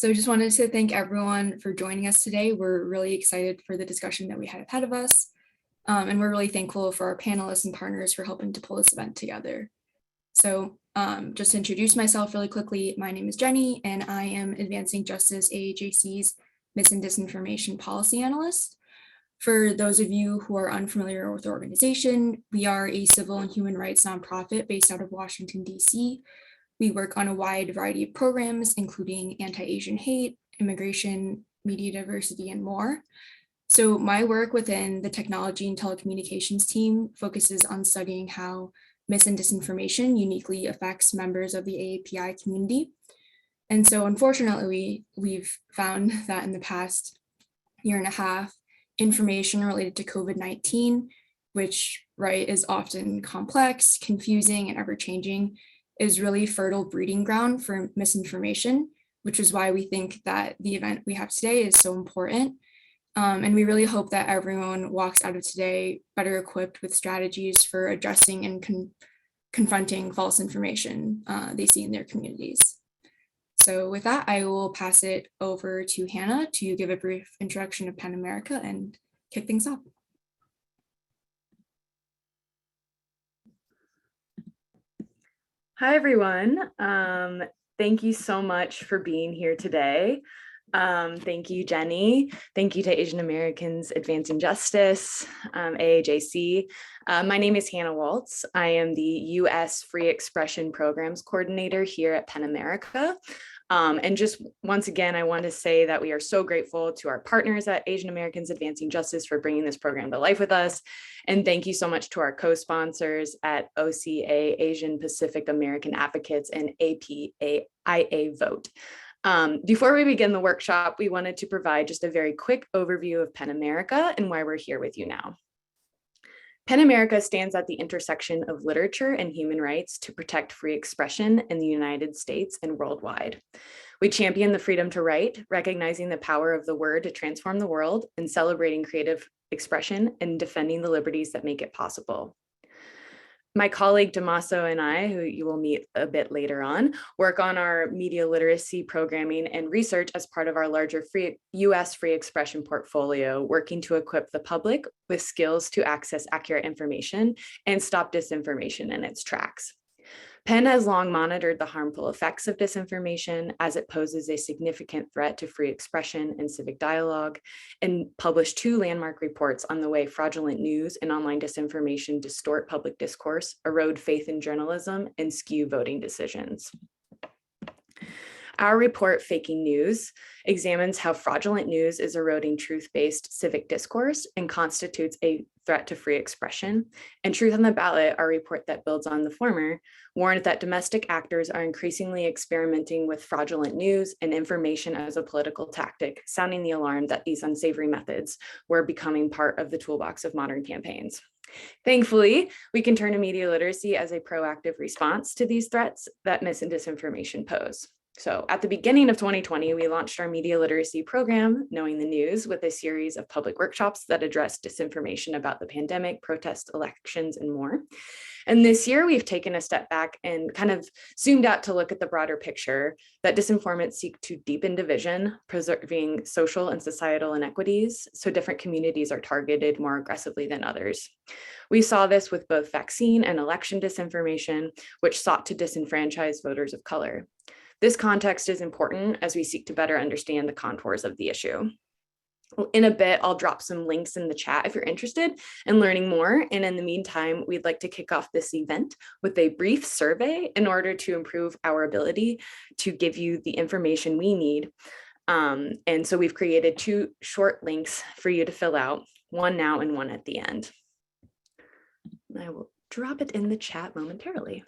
So I just wanted to thank everyone for joining us today. We're really excited for the discussion that we had ahead of us. And we're really thankful for our panelists and partners for helping to pull this event together. So just to introduce myself really quickly, my name is Jenny, and I am Advancing Justice AAJC's Mis and Disinformation Policy Analyst. For those of you who are unfamiliar with the organization, we are a civil and human rights nonprofit based out of Washington, D.C. We work on a wide variety of programs, including anti-Asian hate, immigration, media diversity, and more. So my work within the technology and telecommunications team focuses on studying how mis and disinformation uniquely affects members of the AAPI community. And so unfortunately, we've found that in the past year and a half, information related to COVID-19, which is often complex, confusing, and ever-changing, is really fertile breeding ground for misinformation, which is why we think that the event we have today is so important. And we really hope that everyone walks out of today better equipped with strategies for addressing and confronting false information they see in their communities. So with that, I will pass it over to Hannah to give a brief introduction of PEN America and kick things off. Hi, everyone. Thank you so much for being here today. Thank you, Jenny. Thank you to Asian Americans Advancing Justice, AAJC. My name is Hannah Waltz. I am the U.S. Free Expression Programs Coordinator here at PEN America. And just once again, I want to say that we are so grateful to our partners at Asian Americans Advancing Justice for bringing this program to life with us. And thank you so much to our co-sponsors at OCA, Asian Pacific American Advocates, and APAIA Vote. Before we begin the workshop, we wanted to provide just a very quick overview of PEN America and why we're here with you now. PEN America stands at the intersection of literature and human rights to protect free expression in the United States and worldwide. We champion the freedom to write, recognizing the power of the word to transform the world, and celebrating creative expression and defending the liberties that make it possible. My colleague Damaso and I, who you will meet a bit later on, work on our media literacy programming and research as part of our larger U.S. free expression portfolio, working to equip the public with skills to access accurate information and stop disinformation in its tracks. PEN has long monitored the harmful effects of disinformation as it poses a significant threat to free expression and civic dialogue, and published 2 landmark reports on the way fraudulent news and online disinformation distort public discourse, erode faith in journalism, and skew voting decisions. Our report, Faking News, examines how fraudulent news is eroding truth-based civic discourse and constitutes a threat to free expression. And Truth on the Ballot, our report that builds on the former, warned that domestic actors are increasingly experimenting with fraudulent news and information as a political tactic, sounding the alarm that these unsavory methods were becoming part of the toolbox of modern campaigns. Thankfully, we can turn to media literacy as a proactive response to these threats that mis and disinformation pose. So at the beginning of 2020, we launched our media literacy program, Knowing the News, with a series of public workshops that address disinformation about the pandemic, protests, elections, and more. And this year, we've taken a step back and kind of zoomed out to look at the broader picture that disinformants seek to deepen division, preserving social and societal inequities, so different communities are targeted more aggressively than others. We saw this with both vaccine and election disinformation, which sought to disenfranchise voters of color. This context is important as we seek to better understand the contours of the issue. In a bit, I'll drop some links in the chat if you're interested in learning more. And in the meantime, we'd like to kick off this event with a brief survey in order to improve our ability to give you the information we need. And so we've created 2 short links for you to fill out, one now and one at the end. I will drop it in the chat momentarily.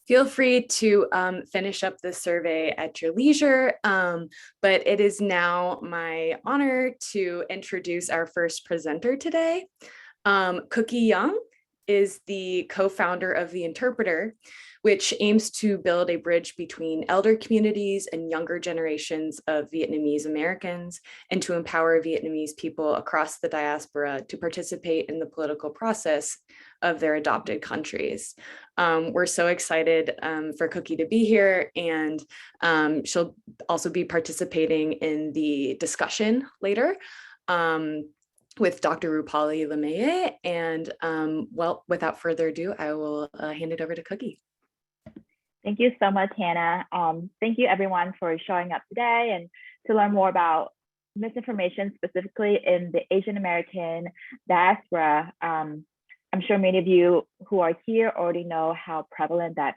Feel free to finish up the survey at your leisure, but it is now my honor to introduce our first presenter today. Cookie Young is the co-founder of The Interpreter, which aims to build a bridge between elder communities and younger generations of Vietnamese Americans, and to empower Vietnamese people across the diaspora to participate in the political process of their adopted countries. We're so excited for Cookie to be here, and she'll also be participating in the discussion later with Dr. Rupali Lemeye. And well, without further ado, I will hand it over to Cookie. Thank you so much, Hannah. Thank you everyone for showing up today and to learn more about misinformation, specifically in the Asian American diaspora. I'm sure many of you who are here already know how prevalent that,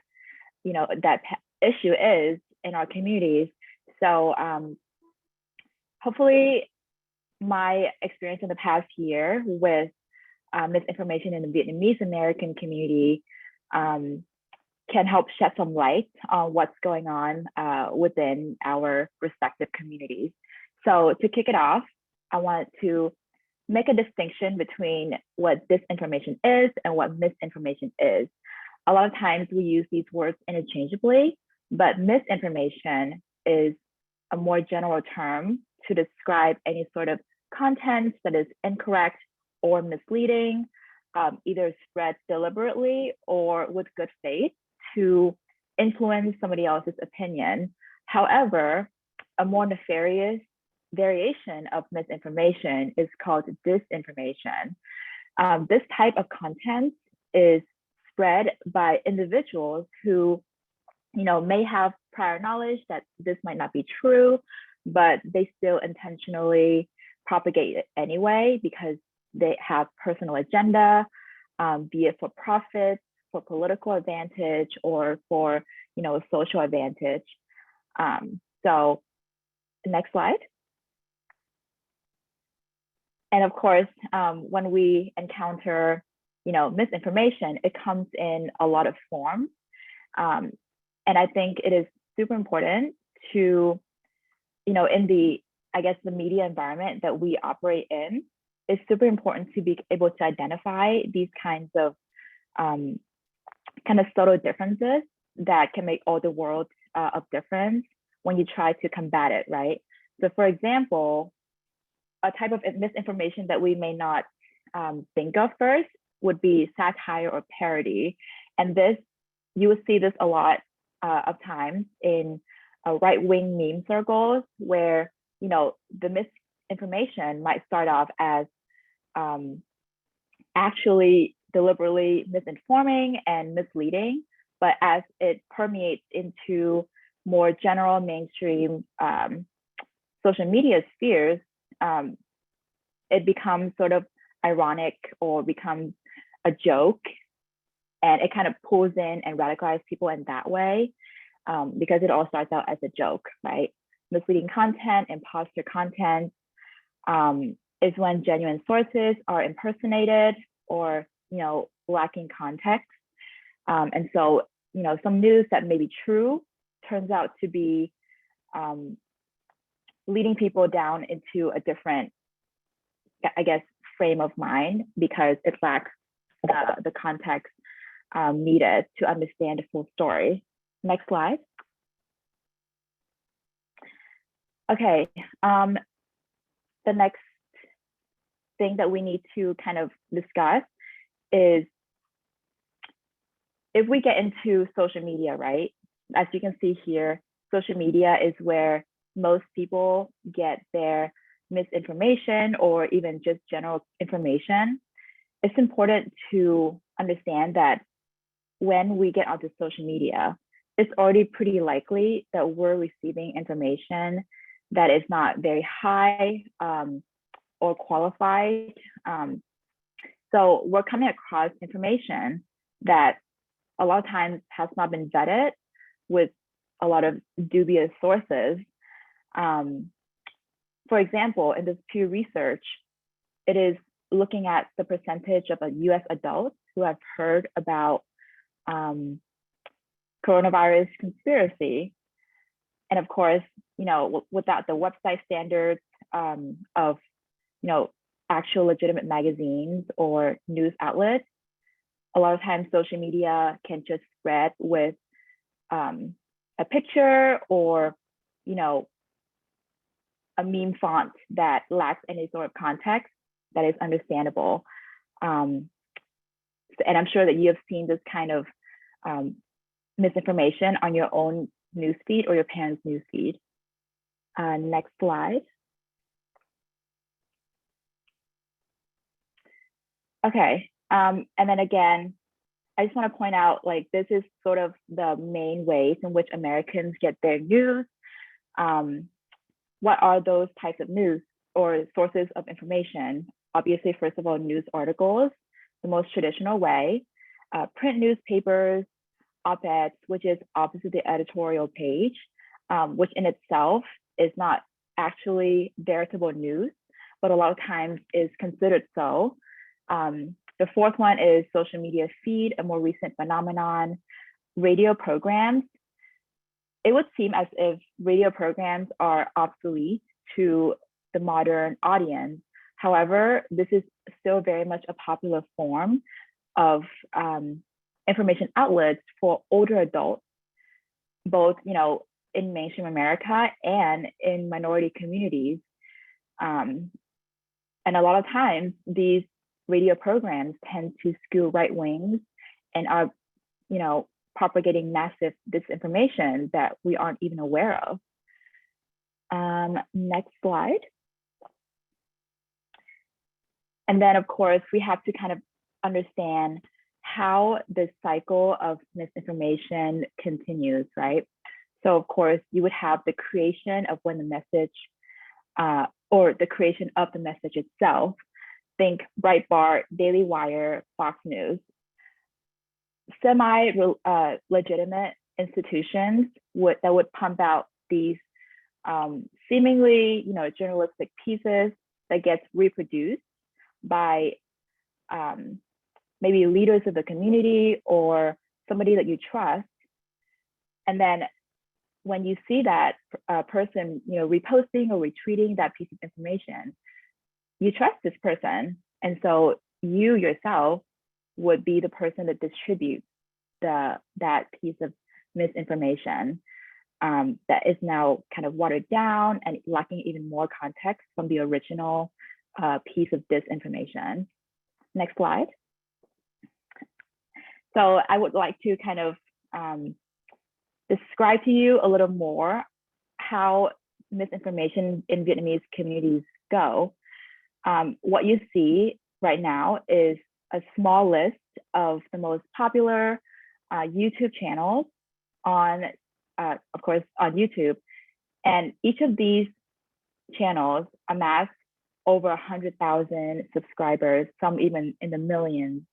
that issue is in our communities. So hopefully my experience in the past year with misinformation in the Vietnamese American community can help shed some light on what's going on within our respective communities. So to kick it off, I wanted to make a distinction between what disinformation is and what misinformation is. A lot of times we use these words interchangeably, but misinformation is a more general term to describe any sort of content that is incorrect or misleading, either spread deliberately or with good faith to influence somebody else's opinion. However, a more nefarious variation of misinformation is called disinformation. This type of content is spread by individuals who, may have prior knowledge that this might not be true, but they still intentionally propagate it anyway because they have personal agenda, be it for profit, for political advantage, or for a social advantage. So the next slide. And of course, when we encounter, misinformation, it comes in a lot of forms. And I think it is super important to, in the, the media environment that we operate in, it's super important to be able to identify these kinds of kind of subtle differences that can make all the world of difference when you try to combat it, right? So for example, a type of misinformation that we may not think of first would be satire or parody. And this, you will see this a lot of times in right-wing meme circles where, you know, the misinformation might start off as actually deliberately misinforming and misleading, but as it permeates into more general mainstream social media spheres, it becomes sort of ironic or becomes a joke, and it kind of pulls in and radicalizes people in that way, because it all starts out as a joke, right? Misleading content, imposter content is when genuine sources are impersonated or, you know, lacking context. And so, you know, some news that may be true turns out to be leading people down into a different, I guess, frame of mind because it lacks the context needed to understand the full story. Next slide. Okay, the next thing that we need to kind of discuss is if we get into social media, right? As you can see here, social media is where most people get their misinformation or even just general information. It's important to understand that when we get onto social media, it's already pretty likely that we're receiving information that is not very high or qualified. So we're coming across information that a lot of times has not been vetted with a lot of dubious sources. For example, in this Pew Research, it is looking at the percentage of US adults who have heard about coronavirus conspiracy. And of course, you know, without the website standards of, you know, actual legitimate magazines or news outlets, a lot of times social media can just spread with a picture or, you know, a meme font that lacks any sort of context that is understandable. And I'm sure that you have seen this kind of misinformation on your own newsfeed or your parents' newsfeed. Next slide. Okay, and then again, I just want to point out, like, this is sort of the main ways in which Americans get their news. What are those types of news or sources of information? Obviously, first of all, news articles, the most traditional way, print newspapers, op-eds, which is opposite the editorial page, which in itself is not actually veritable news, but a lot of times is considered so. The fourth one is social media feed, a more recent phenomenon. Radio programs. It would seem as if radio programs are obsolete to the modern audience. However, this is still very much a popular form of information outlets for older adults, both, you know, in mainstream America and in minority communities. And a lot of times these radio programs tend to skew right wings and are, you know, propagating massive disinformation that we aren't even aware of. Next slide. And then, of course, we have to kind of understand how this cycle of misinformation continues, right? So, of course, you would have the creation of when the message or the creation of the message itself. Think Breitbart, Daily Wire, Fox News. Semi-legitimate institutions that would pump out these seemingly, you know, journalistic pieces that gets reproduced by maybe leaders of the community or somebody that you trust. And then when you see that person, you know, reposting or retweeting that piece of information, you trust this person. And so you yourself would be the person that distributes that piece of misinformation. that is now kind of watered down and lacking even more context from the original piece of disinformation. Next slide. So I would like to kind of describe to you a little more how misinformation in Vietnamese communities go. What you see right now is a small list of the most popular YouTube channels on, of course, on YouTube. And each of these channels amass over 100,000 subscribers, some even in the millions.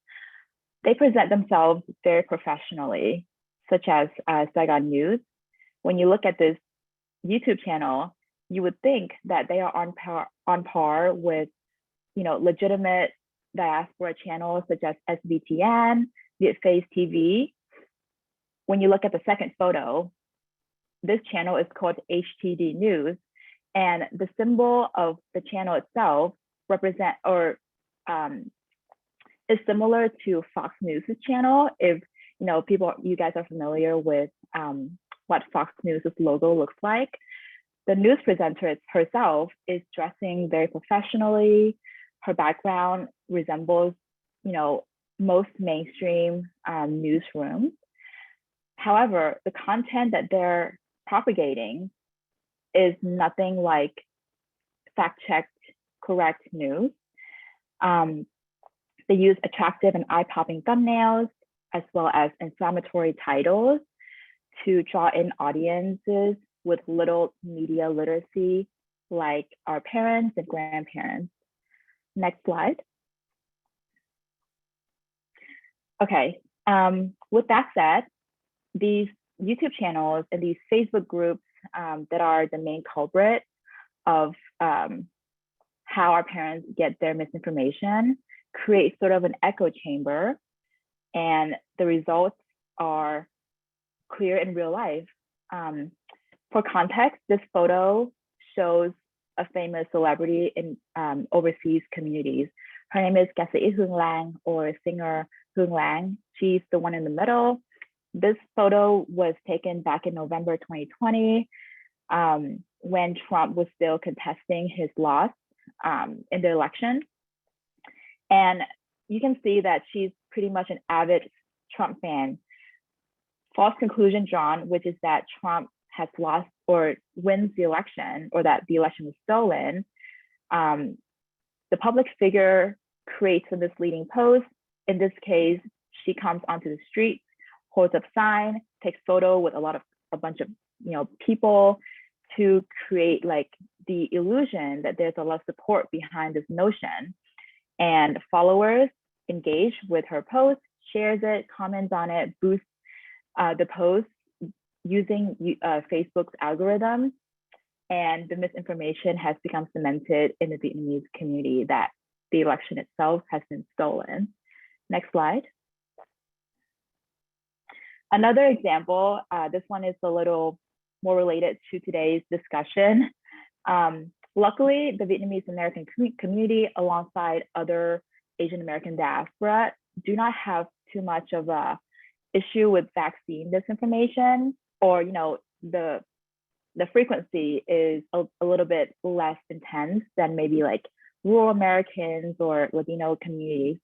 They present themselves very professionally, such as Saigon News. When you look at this YouTube channel, you would think that they are on par with, legitimate diaspora channels such as SBTN, Vietnamese TV. When you look at the second photo, this channel is called HTD News, and the symbol of the channel itself is similar to Fox News' channel. If you guys are familiar with what Fox News' logo looks like, the news presenter herself is dressing very professionally. Her background resembles, most mainstream newsrooms. However, the content that they're propagating is nothing like fact-checked, correct news. They use attractive and eye-popping thumbnails, as well as inflammatory titles to draw in audiences with little media literacy, like our parents and grandparents. Next slide. Okay, with that said, these YouTube channels and these Facebook groups that are the main culprit of how our parents get their misinformation create sort of an echo chamber, and the results are clear in real life. For context, this photo shows a famous celebrity in overseas communities. Her name is ca sĩ Hương Lang, or singer Hương Lang. She's the one in the middle. This photo was taken back in November 2020, when Trump was still contesting his loss in the election. And you can see that she's pretty much an avid Trump fan. False conclusion drawn, which is that Trump has lost or wins the election, or that the election was stolen. The public figure creates a misleading post. In this case, she comes onto the street, holds up sign, takes photo with a bunch of people to create like the illusion that there's a lot of support behind this notion. And followers engage with her post, shares it, comments on it, boosts the post using Facebook's algorithm. And the misinformation has become cemented in the Vietnamese community that the election itself has been stolen. Next slide. Another example, this one is a little more related to today's discussion. Luckily, the Vietnamese American community, alongside other Asian American diaspora, do not have too much of a issue with vaccine disinformation, or the frequency is a little bit less intense than maybe like rural Americans or Latino communities.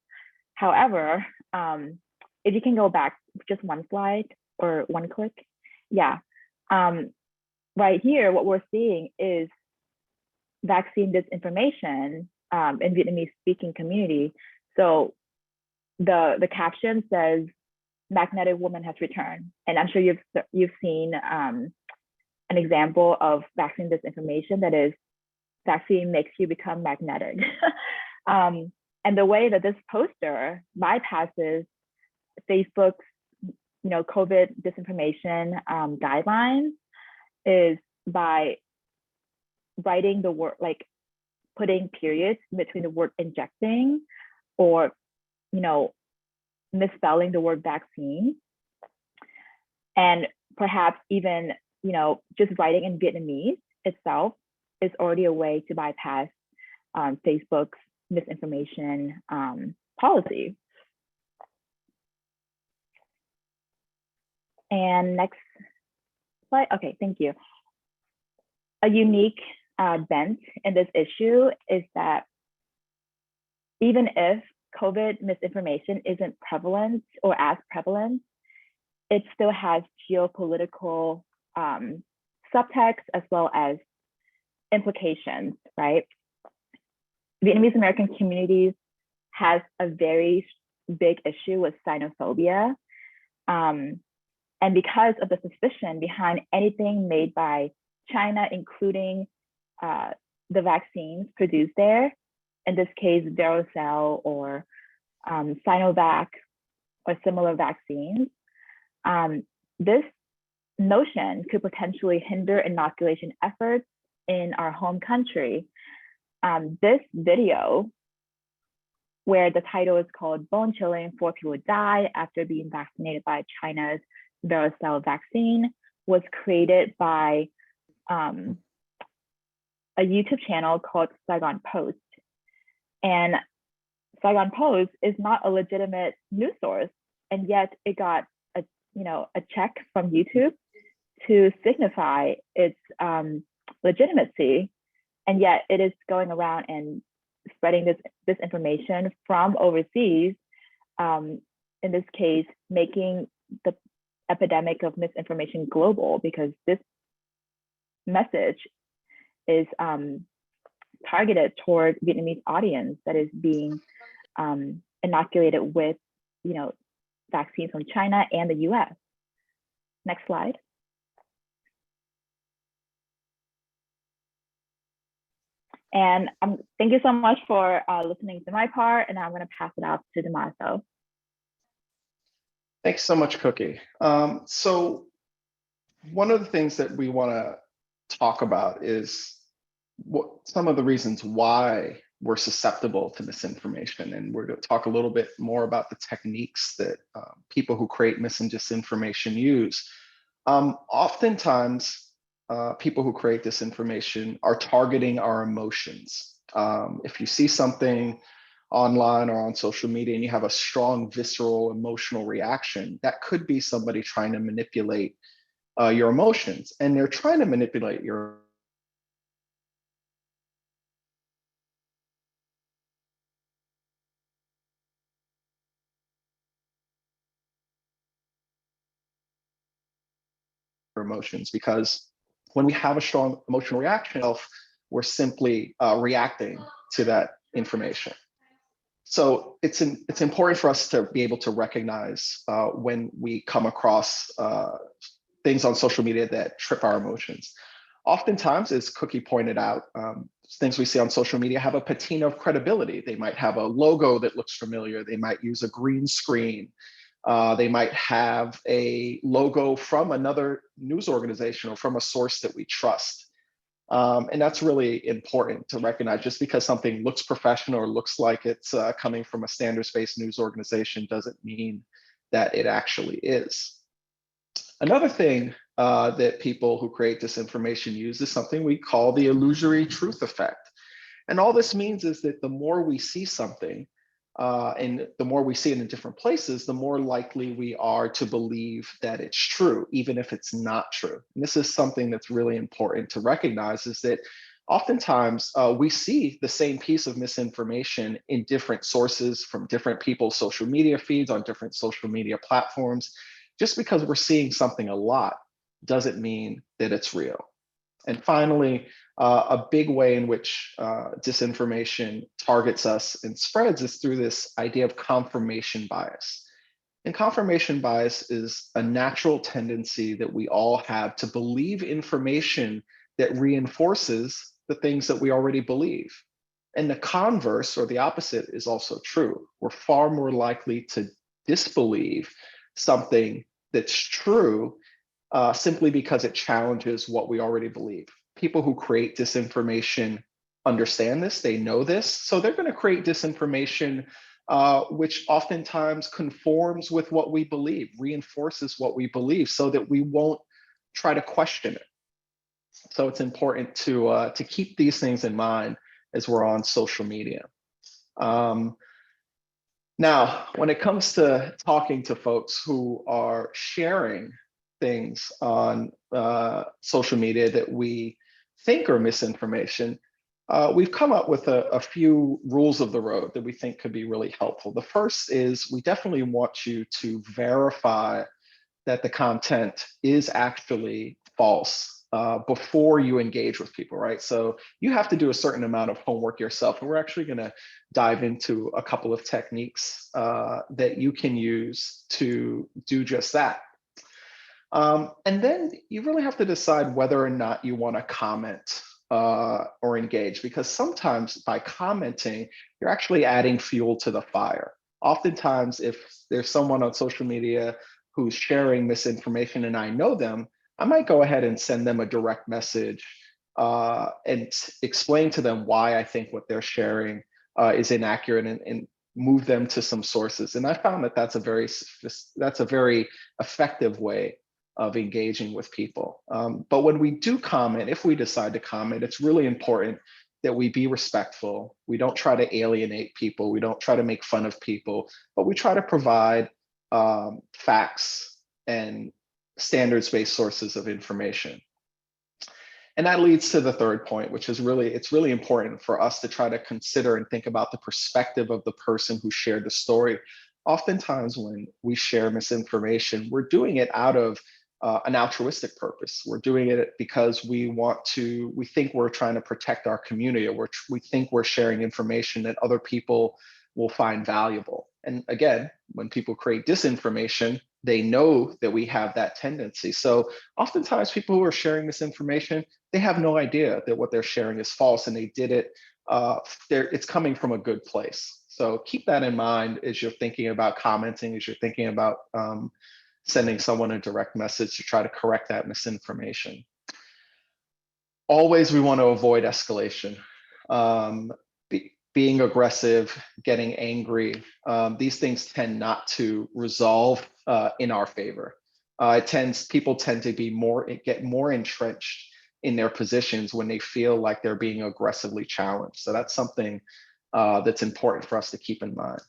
However, if you can go back just one slide or one click, yeah. Right here, what we're seeing is vaccine disinformation in Vietnamese speaking community. So the caption says, "Magnetic woman has returned," and I'm sure you've seen an example of vaccine disinformation that is, vaccine makes you become magnetic. And the way that this poster bypasses Facebook's COVID disinformation guidelines is by writing the word, like putting periods between the word injecting, or misspelling the word vaccine, and perhaps even just writing in Vietnamese itself is already a way to bypass Facebook's misinformation policy. And next slide. Okay, thank you. A unique bent in this issue is that even if COVID misinformation isn't prevalent or as prevalent, it still has geopolitical subtext as well as implications, right? Vietnamese American communities has a very big issue with xenophobia. And because of the suspicion behind anything made by China, including the vaccines produced there, in this case, Verocell or Sinovac or similar vaccines, this notion could potentially hinder inoculation efforts in our home country. This video, where the title is called "Bone Chilling, 4 People Died After Being Vaccinated by China's Verocell Vaccine," was created by a YouTube channel called Saigon Post. And Saigon Post is not a legitimate news source, and yet it got a check from YouTube to signify its legitimacy, and yet it is going around and spreading this information from overseas, in this case, making the epidemic of misinformation global, because this message is targeted toward Vietnamese audience that is being inoculated with, vaccines from China and the US. Next slide. And thank you so much for listening to my part, and I'm going to pass it off to Damaso. Thanks so much, Cookie. So one of the things that we want to talk about is some of the reasons why we're susceptible to misinformation. And we're going to talk a little bit more about the techniques that people who create mis and disinformation use. Oftentimes, people who create disinformation are targeting our emotions. If you see something online or on social media and you have a strong visceral emotional reaction, that could be somebody trying to manipulate your emotions. And they're trying to manipulate your emotions, because when we have a strong emotional reaction, we're simply reacting to that information. So it's important for us to be able to recognize when we come across things on social media that trip our emotions. Oftentimes, as Cookie pointed out, things we see on social media have a patina of credibility. They might have a logo that looks familiar. They might use a green screen. They might have a logo from another news organization or from a source that we trust. And that's really important to recognize. Just because something looks professional or looks like it's coming from a standards-based news organization doesn't mean that it actually is. Another thing that people who create disinformation use is something we call the illusory truth effect. And all this means is that the more we see something, and the more we see it in different places, the more likely we are to believe that it's true, even if it's not true. And this is something that's really important to recognize, is that oftentimes we see the same piece of misinformation in different sources from different people's social media feeds on different social media platforms. Just because we're seeing something a lot doesn't mean that it's real. And finally, a big way in which disinformation targets us and spreads is through this idea of confirmation bias. And confirmation bias is a natural tendency that we all have to believe information that reinforces the things that we already believe. And the converse, or the opposite, is also true. We're far more likely to disbelieve something that's true simply because it challenges what we already believe. People who create disinformation understand this, they know this, so they're going to create disinformation which oftentimes conforms with what we believe, reinforces what we believe, so that we won't try to question it. So it's important to keep these things in mind as we're on social media. Now, when it comes to talking to folks who are sharing things on social media that we think are misinformation, we've come up with a few rules of the road that we think could be really helpful. The first is we definitely want you to verify that the content is actually false before you engage with people, right? So you have to do a certain amount of homework yourself, and we're actually going to dive into a couple of techniques that you can use to do just that. And then you really have to decide whether or not you want to comment or engage, because sometimes by commenting, you're actually adding fuel to the fire. Oftentimes, if there's someone on social media who's sharing misinformation and I know them, I might go ahead and send them a direct message and explain to them why I think what they're sharing is inaccurate, and move them to some sources. And I found that that's a very effective way of engaging with people. But when we do comment, if we decide to comment, it's really important that we be respectful. We don't try to alienate people. We don't try to make fun of people, but we try to provide facts and standards-based sources of information. And that leads to the third point, which is it's really important for us to try to consider and think about the perspective of the person who shared the story. Oftentimes when we share misinformation, we're doing it out of an altruistic purpose. We're doing it because we think we're trying to protect our community, or we think we're sharing information that other people will find valuable. And again, when people create disinformation, they know that we have that tendency. So oftentimes people who are sharing misinformation, they have no idea that what they're sharing is false, and they did it, it's coming from a good place. So keep that in mind as you're thinking about commenting, as you're thinking about sending someone a direct message to try to correct that misinformation. Always we want to avoid escalation. Being aggressive, getting angry, these things tend not to resolve in our favor. People tend to get more entrenched in their positions when they feel like they're being aggressively challenged. So that's something that's important for us to keep in mind.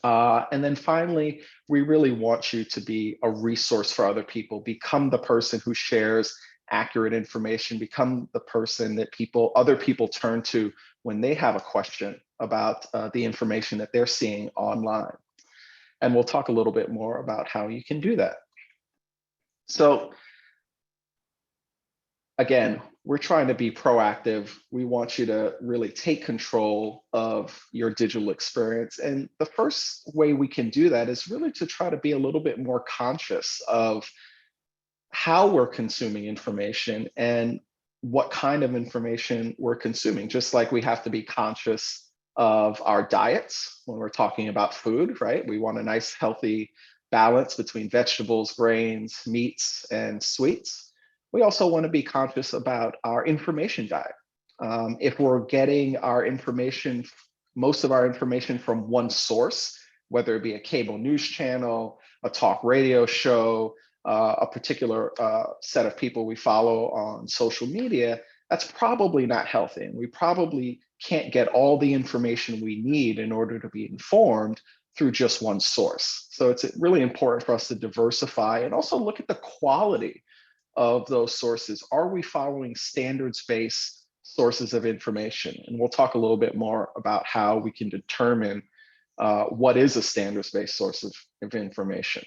And then finally, we really want you to be a resource for other people. Become the person who shares accurate information. Become the person that other people turn to when they have a question about the information that they're seeing online. And we'll talk a little bit more about how you can do that. So again, we're trying to be proactive. We want you to really take control of your digital experience. And the first way we can do that is really to try to be a little bit more conscious of how we're consuming information and what kind of information we're consuming. Just like we have to be conscious of our diets when we're talking about food, right? We want a nice, healthy balance between vegetables, grains, meats, and sweets. We also want to be conscious about our information diet. If we're getting most of our information from one source, whether it be a cable news channel, a talk radio show, a particular set of people we follow on social media, that's probably not healthy. And we probably can't get all the information we need in order to be informed through just one source. So it's really important for us to diversify and also look at the quality of those sources. Are we following standards-based sources of information? And we'll talk a little bit more about how we can determine what is a standards-based source of information.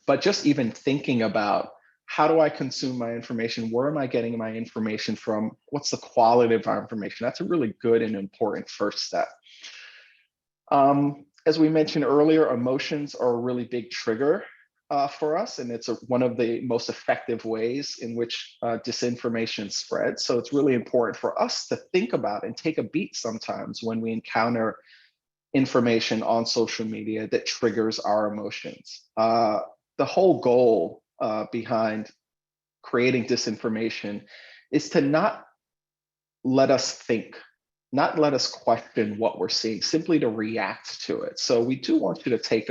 But just even thinking about, how do I consume my information? Where am I getting my information from? What's the quality of our information? That's a really good and important first step. As we mentioned earlier, emotions are a really big trigger for us, and it's one of the most effective ways in which disinformation spreads. So it's really important for us to think about and take a beat sometimes when we encounter information on social media that triggers our emotions. The whole goal behind creating disinformation is to not let us think, not let us question what we're seeing, simply to react to it. So we do want you to take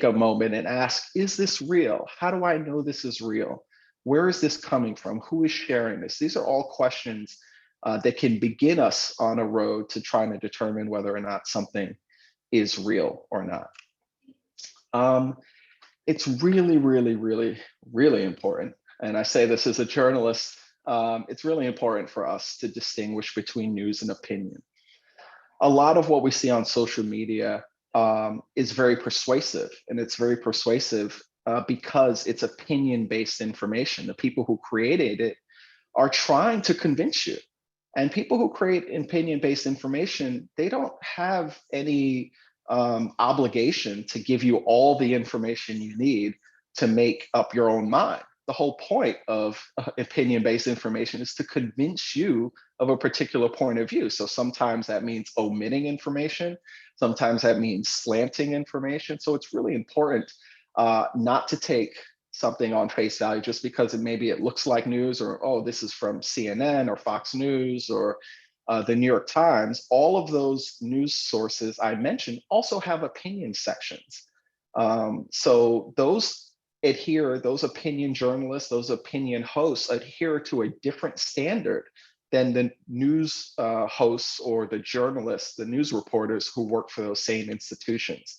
a moment and ask, is this real? How do I know this is real? Where is this coming from? Who is sharing this? These are all questions that can begin us on a road to trying to determine whether or not something is real or not. it's really, really, really, really important. And I say this as a journalist, it's really important for us to distinguish between news and opinion. A lot of what we see on social media is very persuasive, and it's very persuasive because it's opinion-based information. The people who created it are trying to convince you. And people who create opinion-based information, they don't have any obligation to give you all the information you need to make up your own mind. The whole point of opinion-based information is to convince you of a particular point of view. So sometimes that means omitting information. Sometimes that means slanting information. So it's really important not to take something on face value just because maybe it looks like news, or, oh, this is from CNN or Fox News or the New York Times. All of those news sources I mentioned also have opinion sections. So those opinion journalists, those opinion hosts adhere to a different standard than the news hosts or the journalists, the news reporters who work for those same institutions.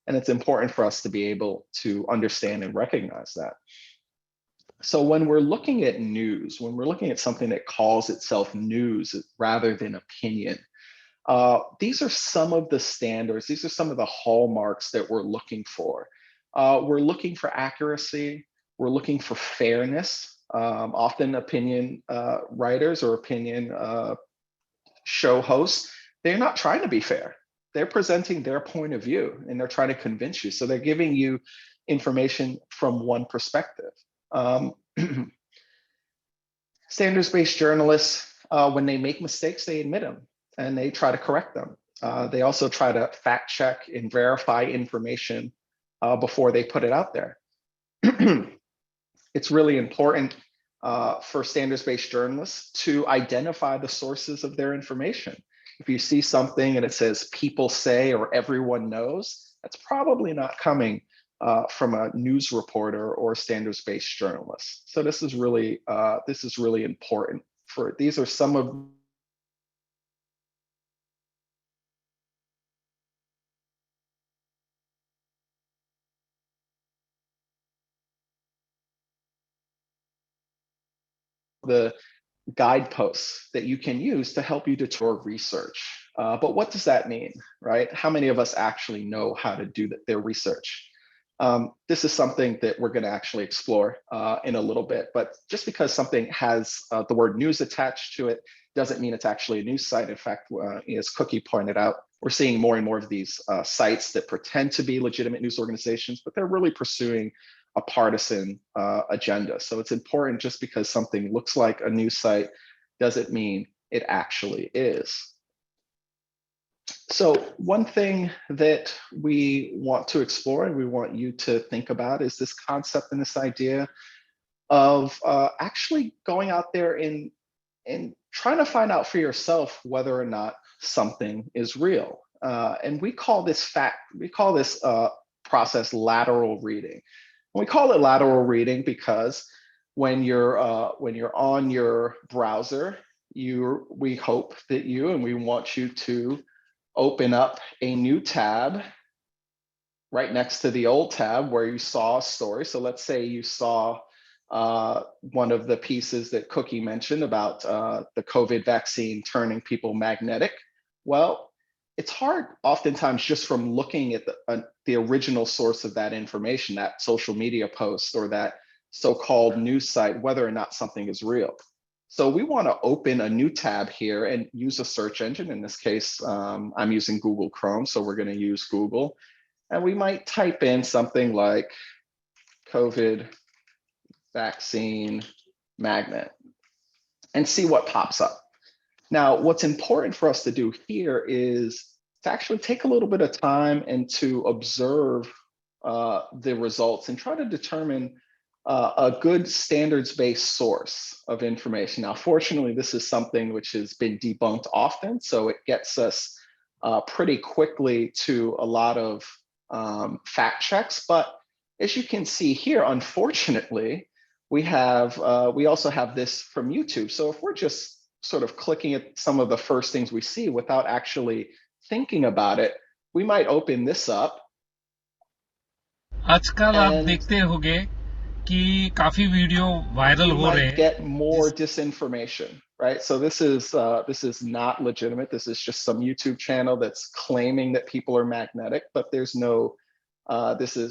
And it's important for us to be able to understand and recognize that. So when we're looking at news, when we're looking at something that calls itself news rather than opinion, these are some of the standards, these are some of the hallmarks that we're looking for. We're looking for accuracy, we're looking for fairness. Often opinion writers or opinion show hosts, they're not trying to be fair. They're presenting their point of view and they're trying to convince you. So they're giving you information from one perspective. Standards-based journalists, when they make mistakes, they admit them and they try to correct them. They also try to fact check and verify information before they put it out there. It's really important for standards-based journalists to identify the sources of their information. If you see something and it says people say or everyone knows, that's probably not coming from a news reporter or a standards-based journalist. So this is really important. These are some of the guideposts that you can use to help you deter research. But what does that mean, right? How many of us actually know how to do their research? This is something that we're going to actually explore in a little bit, but just because something has the word news attached to it doesn't mean it's actually a news site. In fact, as Cookie pointed out, we're seeing more and more of these sites that pretend to be legitimate news organizations, but they're really pursuing a partisan agenda. So it's important, just because something looks like a news site doesn't mean it actually is. So one thing that we want to explore and we want you to think about is this concept and this idea of actually going out there and trying to find out for yourself whether or not something is real. And we call this process lateral reading. And we call it lateral reading because when you're on your browser, we hope that we want you to open up a new tab right next to the old tab where you saw a story. So let's say you saw one of the pieces that Cookie mentioned about the COVID vaccine turning people magnetic. Well, it's hard oftentimes just from looking at the original source of that information, that social media post or that so-called news site, whether or not something is real. So we want to open a new tab here and use a search engine. In this case, I'm using Google Chrome, so we're going to use Google. And we might type in something like COVID vaccine magnet and see what pops up. Now, what's important for us to do here is to actually take a little bit of time and to observe the results and try to determine a good standards-based source of information. Now, fortunately, this is something which has been debunked often, so it gets us pretty quickly to a lot of fact checks. But as you can see here, unfortunately, we also have this from YouTube. So if we're just sort of clicking at some of the first things we see without actually thinking about it, we might open this up आजकल आप And देखते होंगे कि काफी video viral we हो रहे might हैं get more disinformation, right? So this is not legitimate. This is just some YouTube channel that's claiming that people are magnetic, but there's no,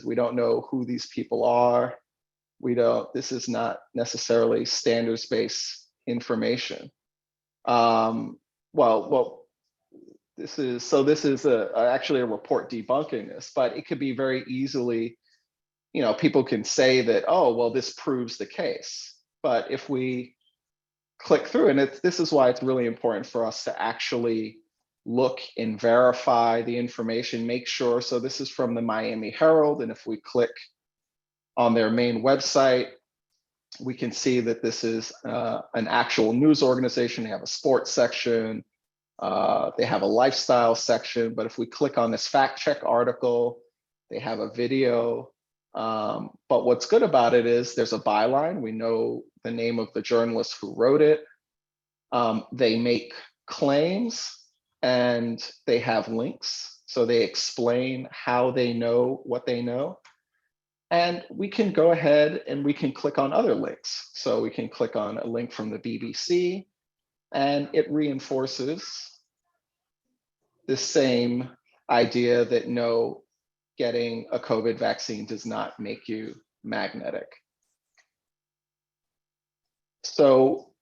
we don't know who these people are. This is not necessarily standards-based information. Well, this is actually a report debunking this, but it could be very easily, people can say that, oh, well, this proves the case. But if we click through, and this is why it's really important for us to actually look and verify the information, make sure. So this is from the Miami Herald, and if we click on their main website, we can see that this is an actual news organization. They have a sports section, they have a lifestyle section, but if we click on this fact check article, they have a video. But what's good about it is there's a byline. We know the name of the journalist who wrote it. They make claims and they have links. So they explain how they know what they know. And we can go ahead and we can click on other links. So we can click on a link from the BBC and it reinforces the same idea that no, getting a COVID vaccine does not make you magnetic. So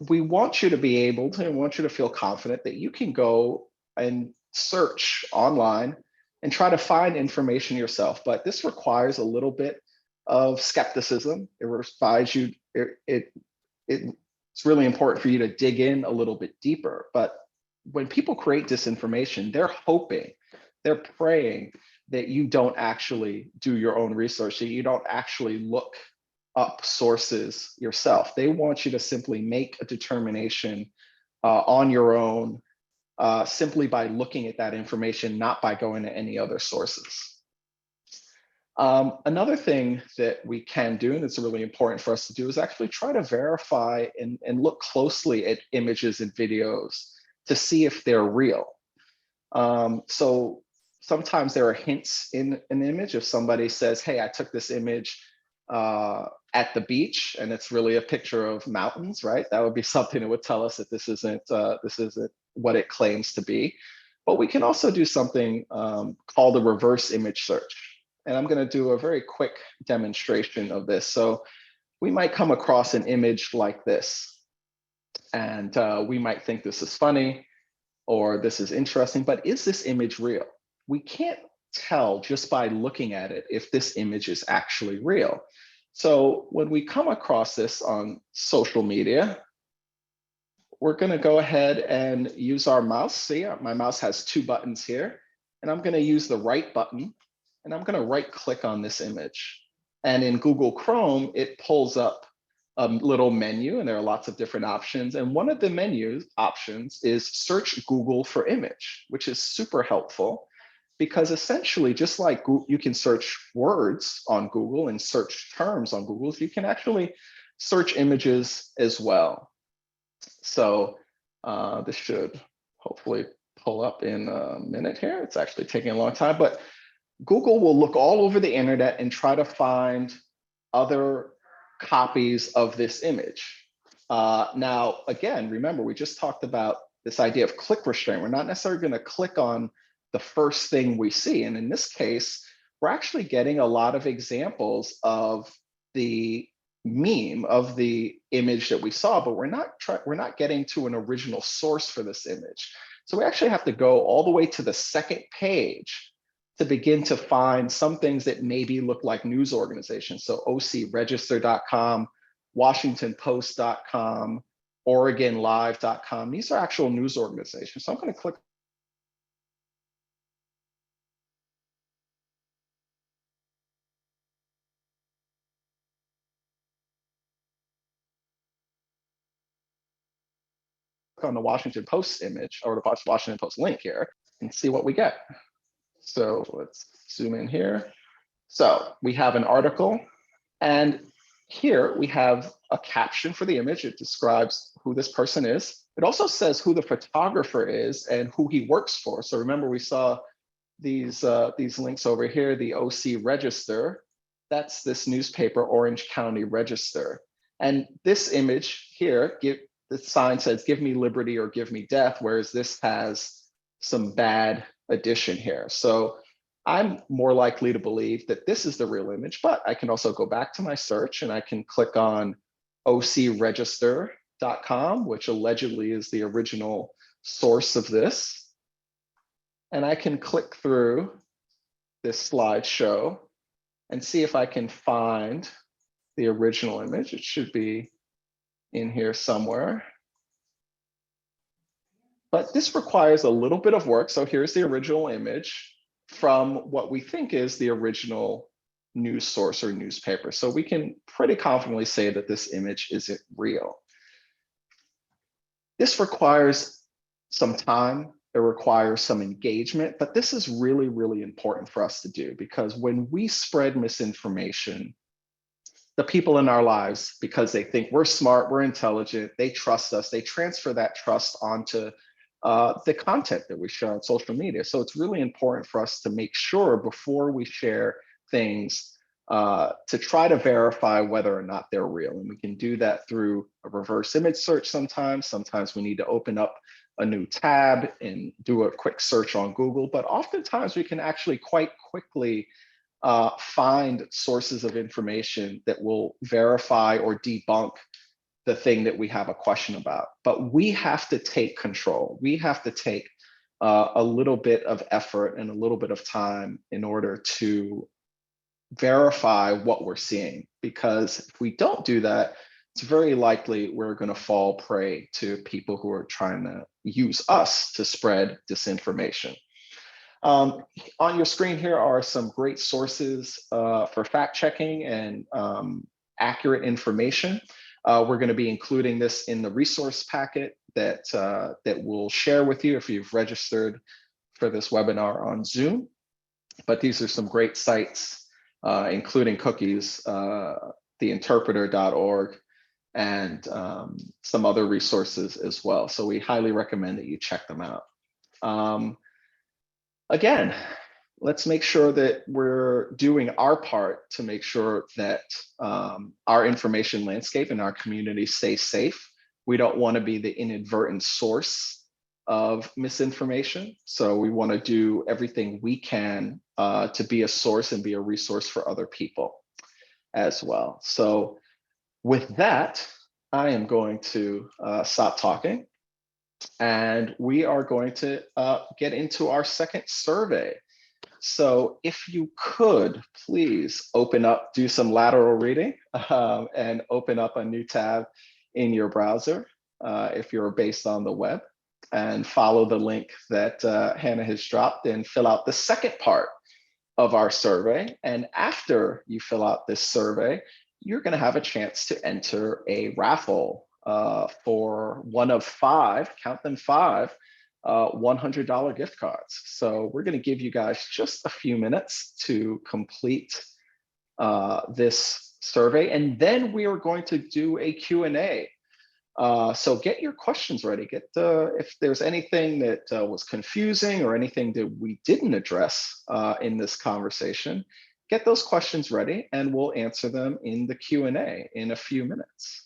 we want you to be able to, and want you to feel confident that you can go and search online and try to find information yourself. But this requires a little bit of skepticism. It requires you, it's really important for you to dig in a little bit deeper. But when people create disinformation, they're hoping, they're praying that you don't actually do your own research, that you don't actually look up sources yourself. They want you to simply make a determination on your own, simply by looking at that information, not by going to any other sources. Another thing that we can do, and it's really important for us to do, is actually try to verify and look closely at images and videos to see if they're real. So sometimes there are hints in an image. If somebody says, hey, I took this image at the beach and it's really a picture of mountains, right? That would be something that would tell us that this isn't what it claims to be. But we can also do something called a reverse image search. And I'm going to do a very quick demonstration of this. So we might come across an image like this, and we might think this is funny or this is interesting, but is this image real? We can't tell just by looking at it if this image is actually real. So when we come across this on social media, we're going to go ahead and use our mouse. See, my mouse has two buttons here, and I'm going to use the right button, and I'm going to right click on this image. And in Google Chrome, it pulls up a little menu, and there are lots of different options. And one of the menu options is search Google for image, which is super helpful, because essentially, just like you can search words on Google and search terms on Google, you can actually search images as well. So this should hopefully pull up in a minute here. It's actually taking a long time, but Google will look all over the internet and try to find other copies of this image. Now, again, remember, we just talked about this idea of click restraint. We're not necessarily going to click on the first thing we see. And in this case, we're actually getting a lot of examples of the meme, of the image that we saw, but we're not getting to an original source for this image. So we actually have to go all the way to the second page to begin to find some things that maybe look like news organizations. So ocregister.com, washingtonpost.com, oregonlive.com. These are actual news organizations. So I'm going to click on the Washington Post image or the Washington Post link here and see what we get. So let's zoom in here. So we have an article, and here we have a caption for the image. It describes who this person is. It also says who the photographer is and who he works for. So remember, we saw these links over here, the OC Register, that's this newspaper, Orange County Register. And this image here, the sign says, "Give me liberty or give me death," whereas this has some bad addition here. So I'm more likely to believe that this is the real image, but I can also go back to my search and I can click on ocregister.com, which allegedly is the original source of this. And I can click through this slideshow and see if I can find the original image. It should be in here somewhere. But this requires a little bit of work. So here's the original image from what we think is the original news source or newspaper. So we can pretty confidently say that this image isn't real. This requires some time. It requires some engagement, but this is really, really important for us to do, because when we spread misinformation, the people in our lives, because they think we're smart, we're intelligent, they trust us, they transfer that trust onto the content that we share on social media. So it's really important for us to make sure before we share things to try to verify whether or not they're real. And we can do that through a reverse image search sometimes. Sometimes we need to open up a new tab and do a quick search on Google, but oftentimes we can actually quite quickly find sources of information that will verify or debunk the thing that we have a question about. But we have to take control. We have to take a little bit of effort and a little bit of time in order to verify what we're seeing. Because if we don't do that, it's very likely we're going to fall prey to people who are trying to use us to spread disinformation. On your screen here are some great sources for fact checking and accurate information. We're going to be including this in the resource packet that we'll share with you if you've registered for this webinar on Zoom. But these are some great sites, including cookies, theinterpreter.org, and some other resources as well. So we highly recommend that you check them out. Again, let's make sure that we're doing our part to make sure that our information landscape and our community stay safe. We don't want to be the inadvertent source of misinformation. So we want to do everything we can to be a source and be a resource for other people as well. So with that, I am going to stop talking, and we are going to get into our second survey. So if you could please open up, do some lateral reading, and open up a new tab in your browser if you're based on the web, and follow the link that Hannah has dropped and fill out the second part of our survey. And after you fill out this survey, you're going to have a chance to enter a raffle for one of 5, count them 5, $100 gift cards. So we're going to give you guys just a few minutes to complete this survey, and then we are going to do a Q&A. So get your questions ready. If there's anything that was confusing or anything that we didn't address in this conversation, get those questions ready, and we'll answer them in the Q&A in a few minutes.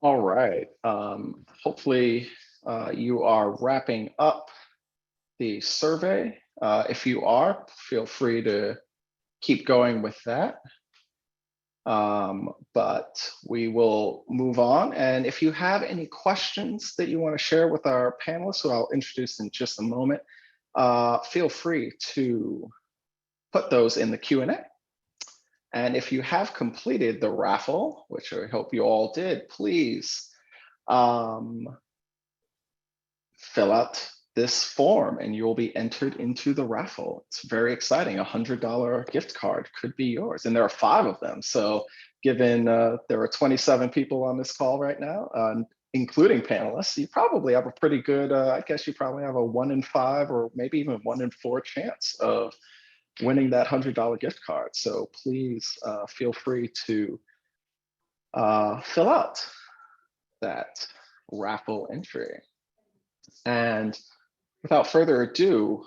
All right. Hopefully you are wrapping up the survey. If you are, feel free to keep going with that. But we will move on. And if you have any questions that you want to share with our panelists, who I'll introduce in just a moment, feel free to put those in the Q&A. And if you have completed the raffle, which I hope you all did, please fill out this form and you'll be entered into the raffle. It's very exciting. $100 gift card could be yours. And there are 5 of them. So given there are 27 people on this call right now, including panelists, you probably have a pretty good, I guess you probably have a 1 in 5 or maybe even 1 in 4 chance of winning that $100 gift card. So please feel free to fill out that raffle entry. And without further ado,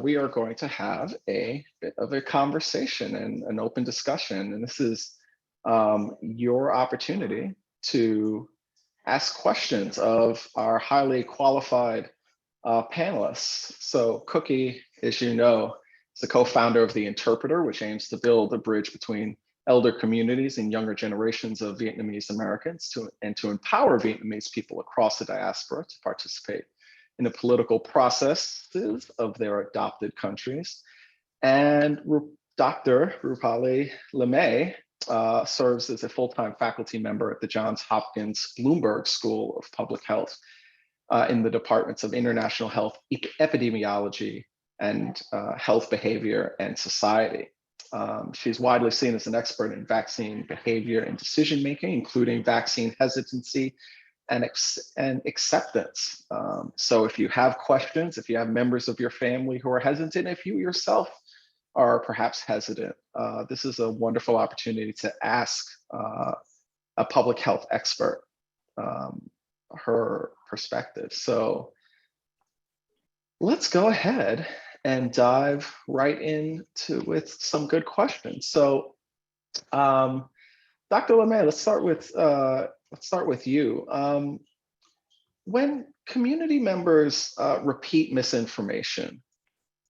we are going to have a bit of a conversation and an open discussion. And this is your opportunity to ask questions of our highly qualified panelists. So Cookie, as you know, is the co-founder of The Interpreter, which aims to build a bridge between elder communities and younger generations of Vietnamese Americans to empower Vietnamese people across the diaspora to participate in the political processes of their adopted countries. And Dr. Rupali Lemay serves as a full-time faculty member at the Johns Hopkins Bloomberg School of Public Health in the departments of International Health, Epidemiology, and Health Behavior and Society. She's widely seen as an expert in vaccine behavior and decision-making, including vaccine hesitancy and acceptance. So if you have questions, if you have members of your family who are hesitant, if you yourself are perhaps hesitant, this is a wonderful opportunity to ask a public health expert her perspective. So let's go ahead and dive right into with some good questions. So Dr. Lemay, let's start with you. When community members repeat misinformation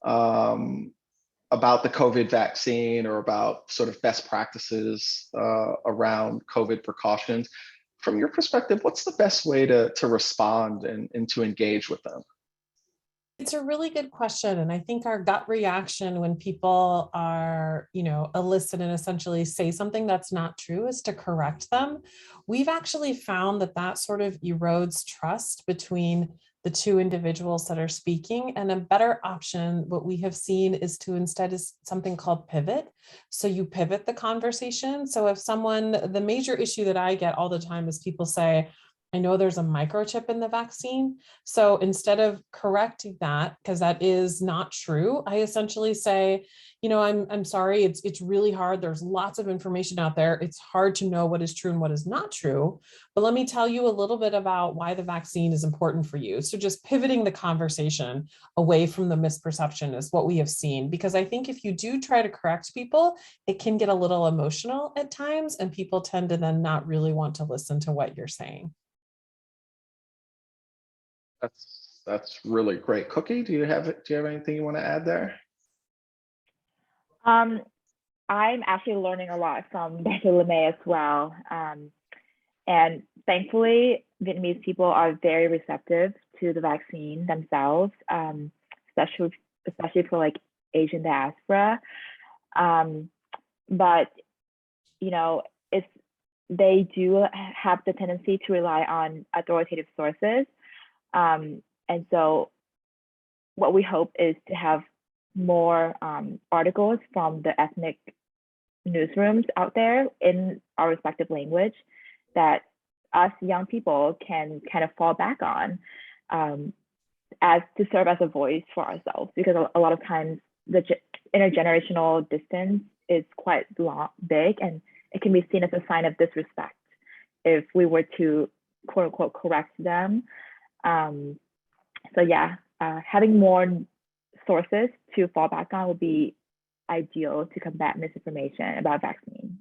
about the COVID vaccine or about sort of best practices around COVID precautions, from your perspective, what's the best way to respond and to engage with them? It's a really good question. And I think our gut reaction when people are, elicit and essentially say something that's not true is to correct them. We've actually found that sort of erodes trust between the 2 individuals that are speaking. And a better option, what we have seen, is to instead is something called pivot. So you pivot the conversation. So if the major issue that I get all the time is people say, I know there's a microchip in the vaccine. So instead of correcting that, because that is not true, I essentially say, I'm sorry, it's really hard. There's lots of information out there. It's hard to know what is true and what is not true. But let me tell you a little bit about why the vaccine is important for you. So just pivoting the conversation away from the misperception is what we have seen. Because I think if you do try to correct people, it can get a little emotional at times, and people tend to then not really want to listen to what you're saying. That's really great. Cookie, do you have anything you want to add there? I'm actually learning a lot from Dr. Lemay as well. And thankfully, Vietnamese people are very receptive to the vaccine themselves, especially for like Asian diaspora. But, if they do have the tendency to rely on authoritative sources. And so what we hope is to have more articles from the ethnic newsrooms out there in our respective language that us young people can kind of fall back on as to serve as a voice for ourselves, because a lot of times the intergenerational distance is quite big, and it can be seen as a sign of disrespect if we were to quote unquote correct them. So yeah, having more sources to fall back on would be ideal to combat misinformation about vaccine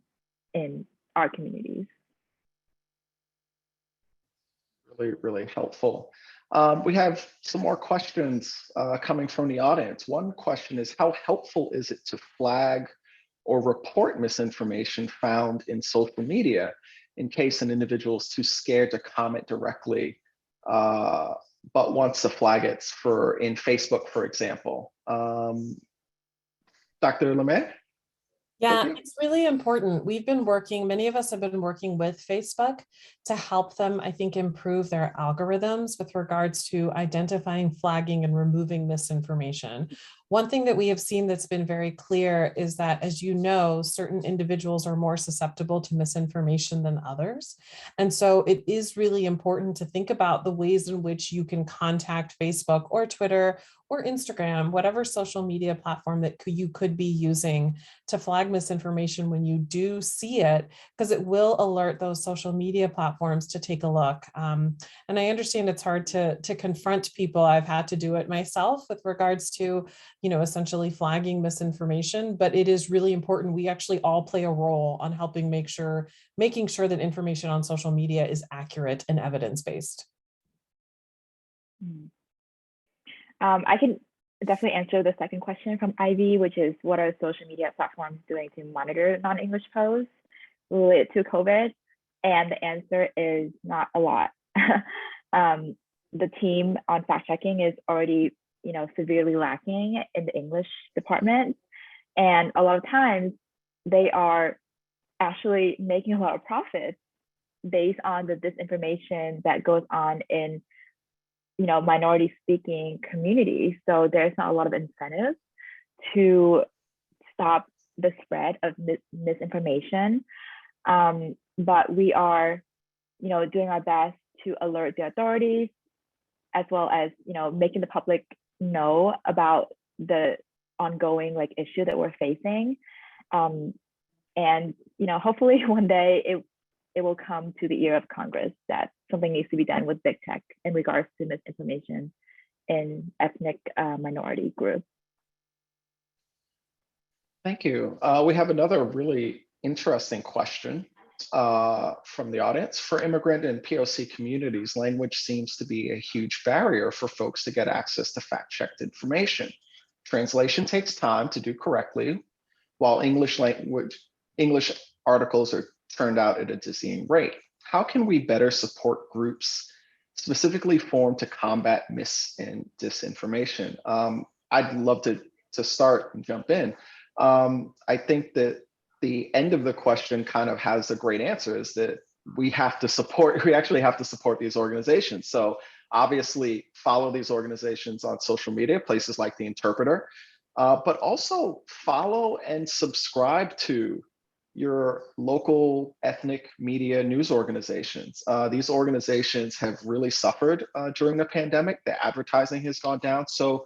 in our communities. really, really helpful. We have some more questions coming from the audience. One question is, how helpful is it to flag or report misinformation found in social media in case an individual is too scared to comment directly, but wants to flag it in Facebook, for example? Dr. LeMay? Yeah, Okay. it's really important. We've been working, many of us have been working with Facebook to help them, I think, improve their algorithms with regards to identifying, flagging, and removing misinformation. One thing that we have seen that's been very clear is that, as you know, certain individuals are more susceptible to misinformation than others. And so it is really important to think about the ways in which you can contact Facebook or Twitter or Instagram, whatever social media platform that you could be using to flag misinformation when you do see it, because it will alert those social media platforms to take a look. And I understand it's hard to confront people. I've had to do it myself with regards to, essentially flagging misinformation, but it is really important. We actually all play a role on helping making sure that information on social media is accurate and evidence-based. I can definitely answer the second question from Ivy, which is, what are social media platforms doing to monitor non-English posts related to COVID? And the answer is not a lot. The team on fact checking is already, severely lacking in the English department. And a lot of times they are actually making a lot of profits based on the disinformation that goes on in minority speaking communities. So there's not a lot of incentive to stop the spread of misinformation. But we are, doing our best to alert the authorities, as well as, making the public know about the ongoing issue that we're facing. And, hopefully one day it will come to the ear of Congress that something needs to be done with big tech in regards to misinformation in ethnic minority groups. Thank you. We have another really interesting question from the audience. For immigrant and POC communities, language seems to be a huge barrier for folks to get access to fact-checked information. Translation takes time to do correctly, while English articles are turned out at a dizzying rate. How can we better support groups specifically formed to combat mis and disinformation? I'd love to start and jump in. I think that the end of the question kind of has a great answer, is that we actually have to support these organizations. So obviously follow these organizations on social media, places like The Interpreter, but also follow and subscribe to your local ethnic media news organizations. These organizations have really suffered during the pandemic. The advertising has gone down. So,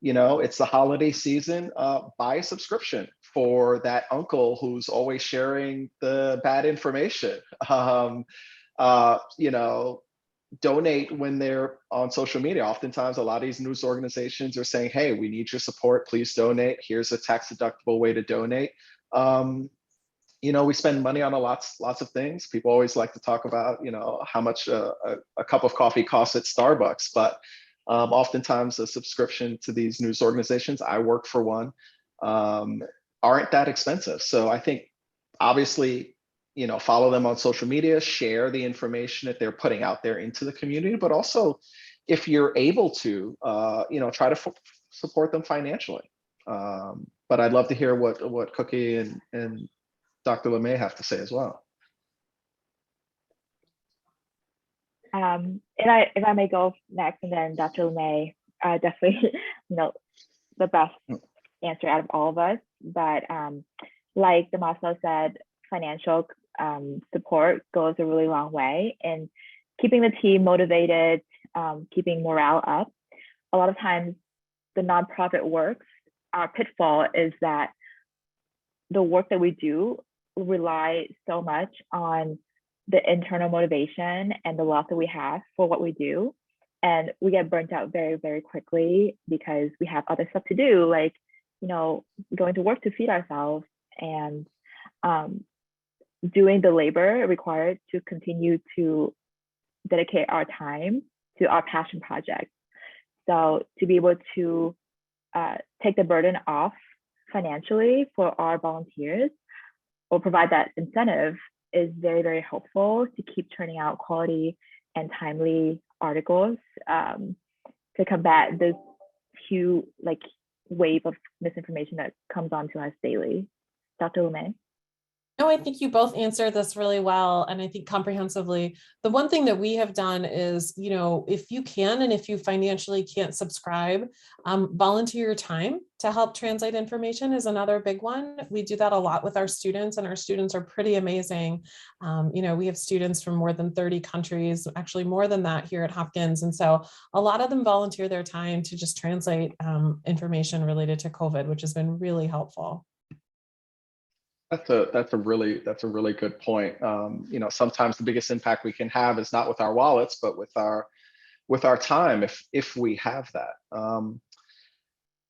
it's the holiday season, buy a subscription for that uncle who's always sharing the bad information. Donate when they're on social media. Oftentimes, a lot of these news organizations are saying, hey, we need your support, please donate. Here's a tax deductible way to donate. We spend money on lots of things. People always like to talk about, how much a cup of coffee costs at Starbucks, but oftentimes a subscription to these news organizations, I work for one, aren't that expensive. So I think obviously, follow them on social media, share the information that they're putting out there into the community, but also if you're able to, try to support them financially. But I'd love to hear what Cookie and Dr. LeMay have to say as well. If I may go next, and then Dr. LeMay, definitely, the best answer out of all of us. But like Damaso said, financial support goes a really long way in keeping the team motivated, keeping morale up. A lot of times the nonprofit works, our pitfall is that the work that we do rely so much on the internal motivation and the love that we have for what we do. And we get burnt out very, very quickly because we have other stuff to do, like, going to work to feed ourselves and doing the labor required to continue to dedicate our time to our passion projects. So to be able to take the burden off financially for our volunteers or provide that incentive is very, very helpful to keep turning out quality and timely articles to combat this huge wave of misinformation that comes onto us daily. Dr. Lemay? No, I think you both answered this really well. And I think comprehensively, the one thing that we have done is, if you can, and if you financially can't subscribe, volunteer your time to help translate information is another big one. We do that a lot with our students, and our students are pretty amazing. We have students from more than 30 countries, actually more than that here at Hopkins. And so a lot of them volunteer their time to just translate information related to COVID, which has been really helpful. That's a really good point. Sometimes the biggest impact we can have is not with our wallets, but with our time, if we have that.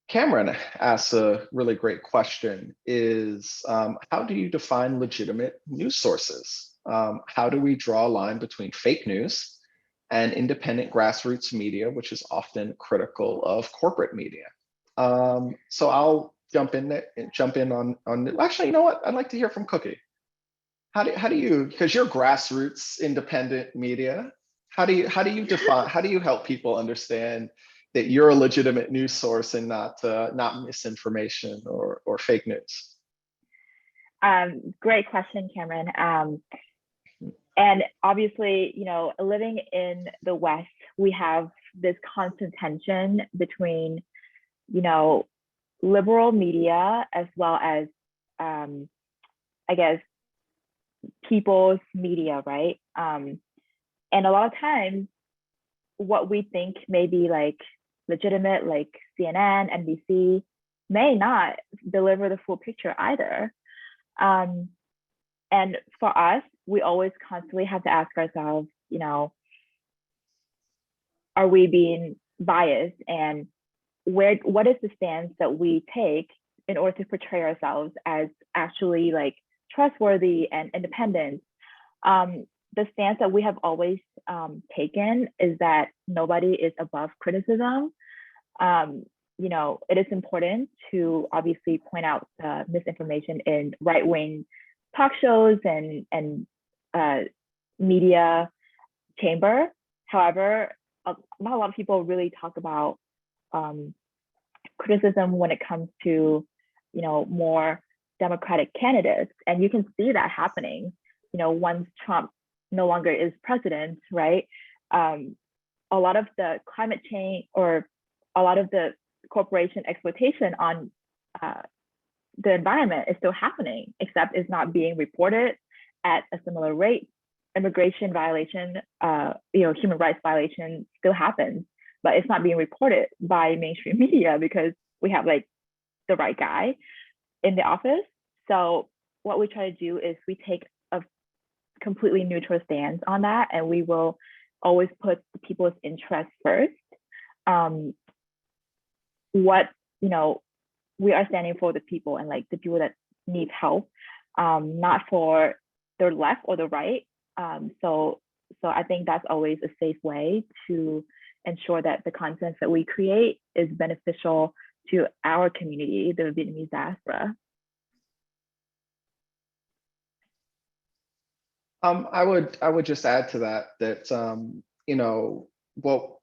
Cameron asks a really great question: is how do you define legitimate news sources? How do we draw a line between fake news and independent grassroots media, which is often critical of corporate media? So I'll jump in on actually, you know what? I'd like to hear from Cookie. How do you, because you're grassroots independent media, how do you define, how do you help people understand that you're a legitimate news source and not misinformation or fake news? Great question, Cameron. And obviously, living in the West, we have this constant tension between, liberal media as well as, I guess, people's media, right? And a lot of times, what we think may be legitimate, like CNN, NBC, may not deliver the full picture either. And for us, we always constantly have to ask ourselves, are we being biased, and what is the stance that we take in order to portray ourselves as actually trustworthy and independent? The stance that we have always taken is that nobody is above criticism. It is important to obviously point out misinformation in right-wing talk shows and media chamber. However, not a lot of people really talk about criticism when it comes to, more Democratic candidates. And you can see that happening, once Trump no longer is president, right? A lot of the climate change or a lot of the corporation exploitation on the environment is still happening, except it's not being reported at a similar rate. Immigration violation, human rights violation still happens, but it's not being reported by mainstream media because we have the right guy in the office. So what we try to do is we take a completely neutral stance on that, and we will always put the people's interests first. What we are standing for the people and the people that need help, not for the left or the right. So I think that's always a safe way to ensure that the content that we create is beneficial to our community, the Vietnamese diaspora. I would just add to that well,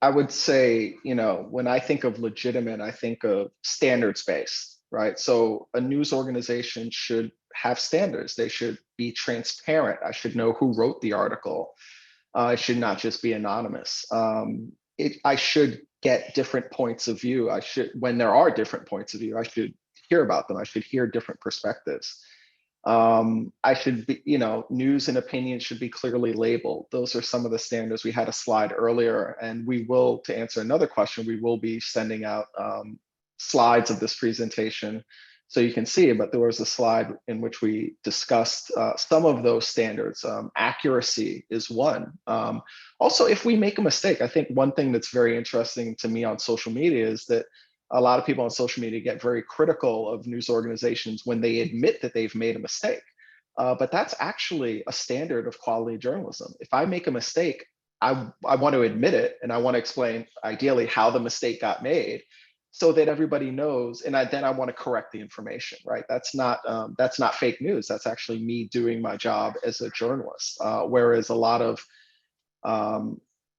I would say, when I think of legitimate, I think of standards-based, right? So a news organization should have standards. They should be transparent. I should know who wrote the article. It should not just be anonymous. I should get different points of view. When there are different points of view, I should hear about them. I should hear different perspectives. I should be, news and opinion should be clearly labeled. Those are some of the standards. We had a slide earlier, and we will, to answer another question, we will be sending out slides of this presentation so you can see, but there was a slide in which we discussed some of those standards. Accuracy is one. Also, if we make a mistake, I think one thing that's very interesting to me on social media is that a lot of people on social media get very critical of news organizations when they admit that they've made a mistake. But that's actually a standard of quality journalism. If I make a mistake, I want to admit it, and I want to explain ideally how the mistake got made, so that everybody knows. And then I want to correct the information. Right? That's not fake news. That's actually me doing my job as a journalist. Whereas a lot of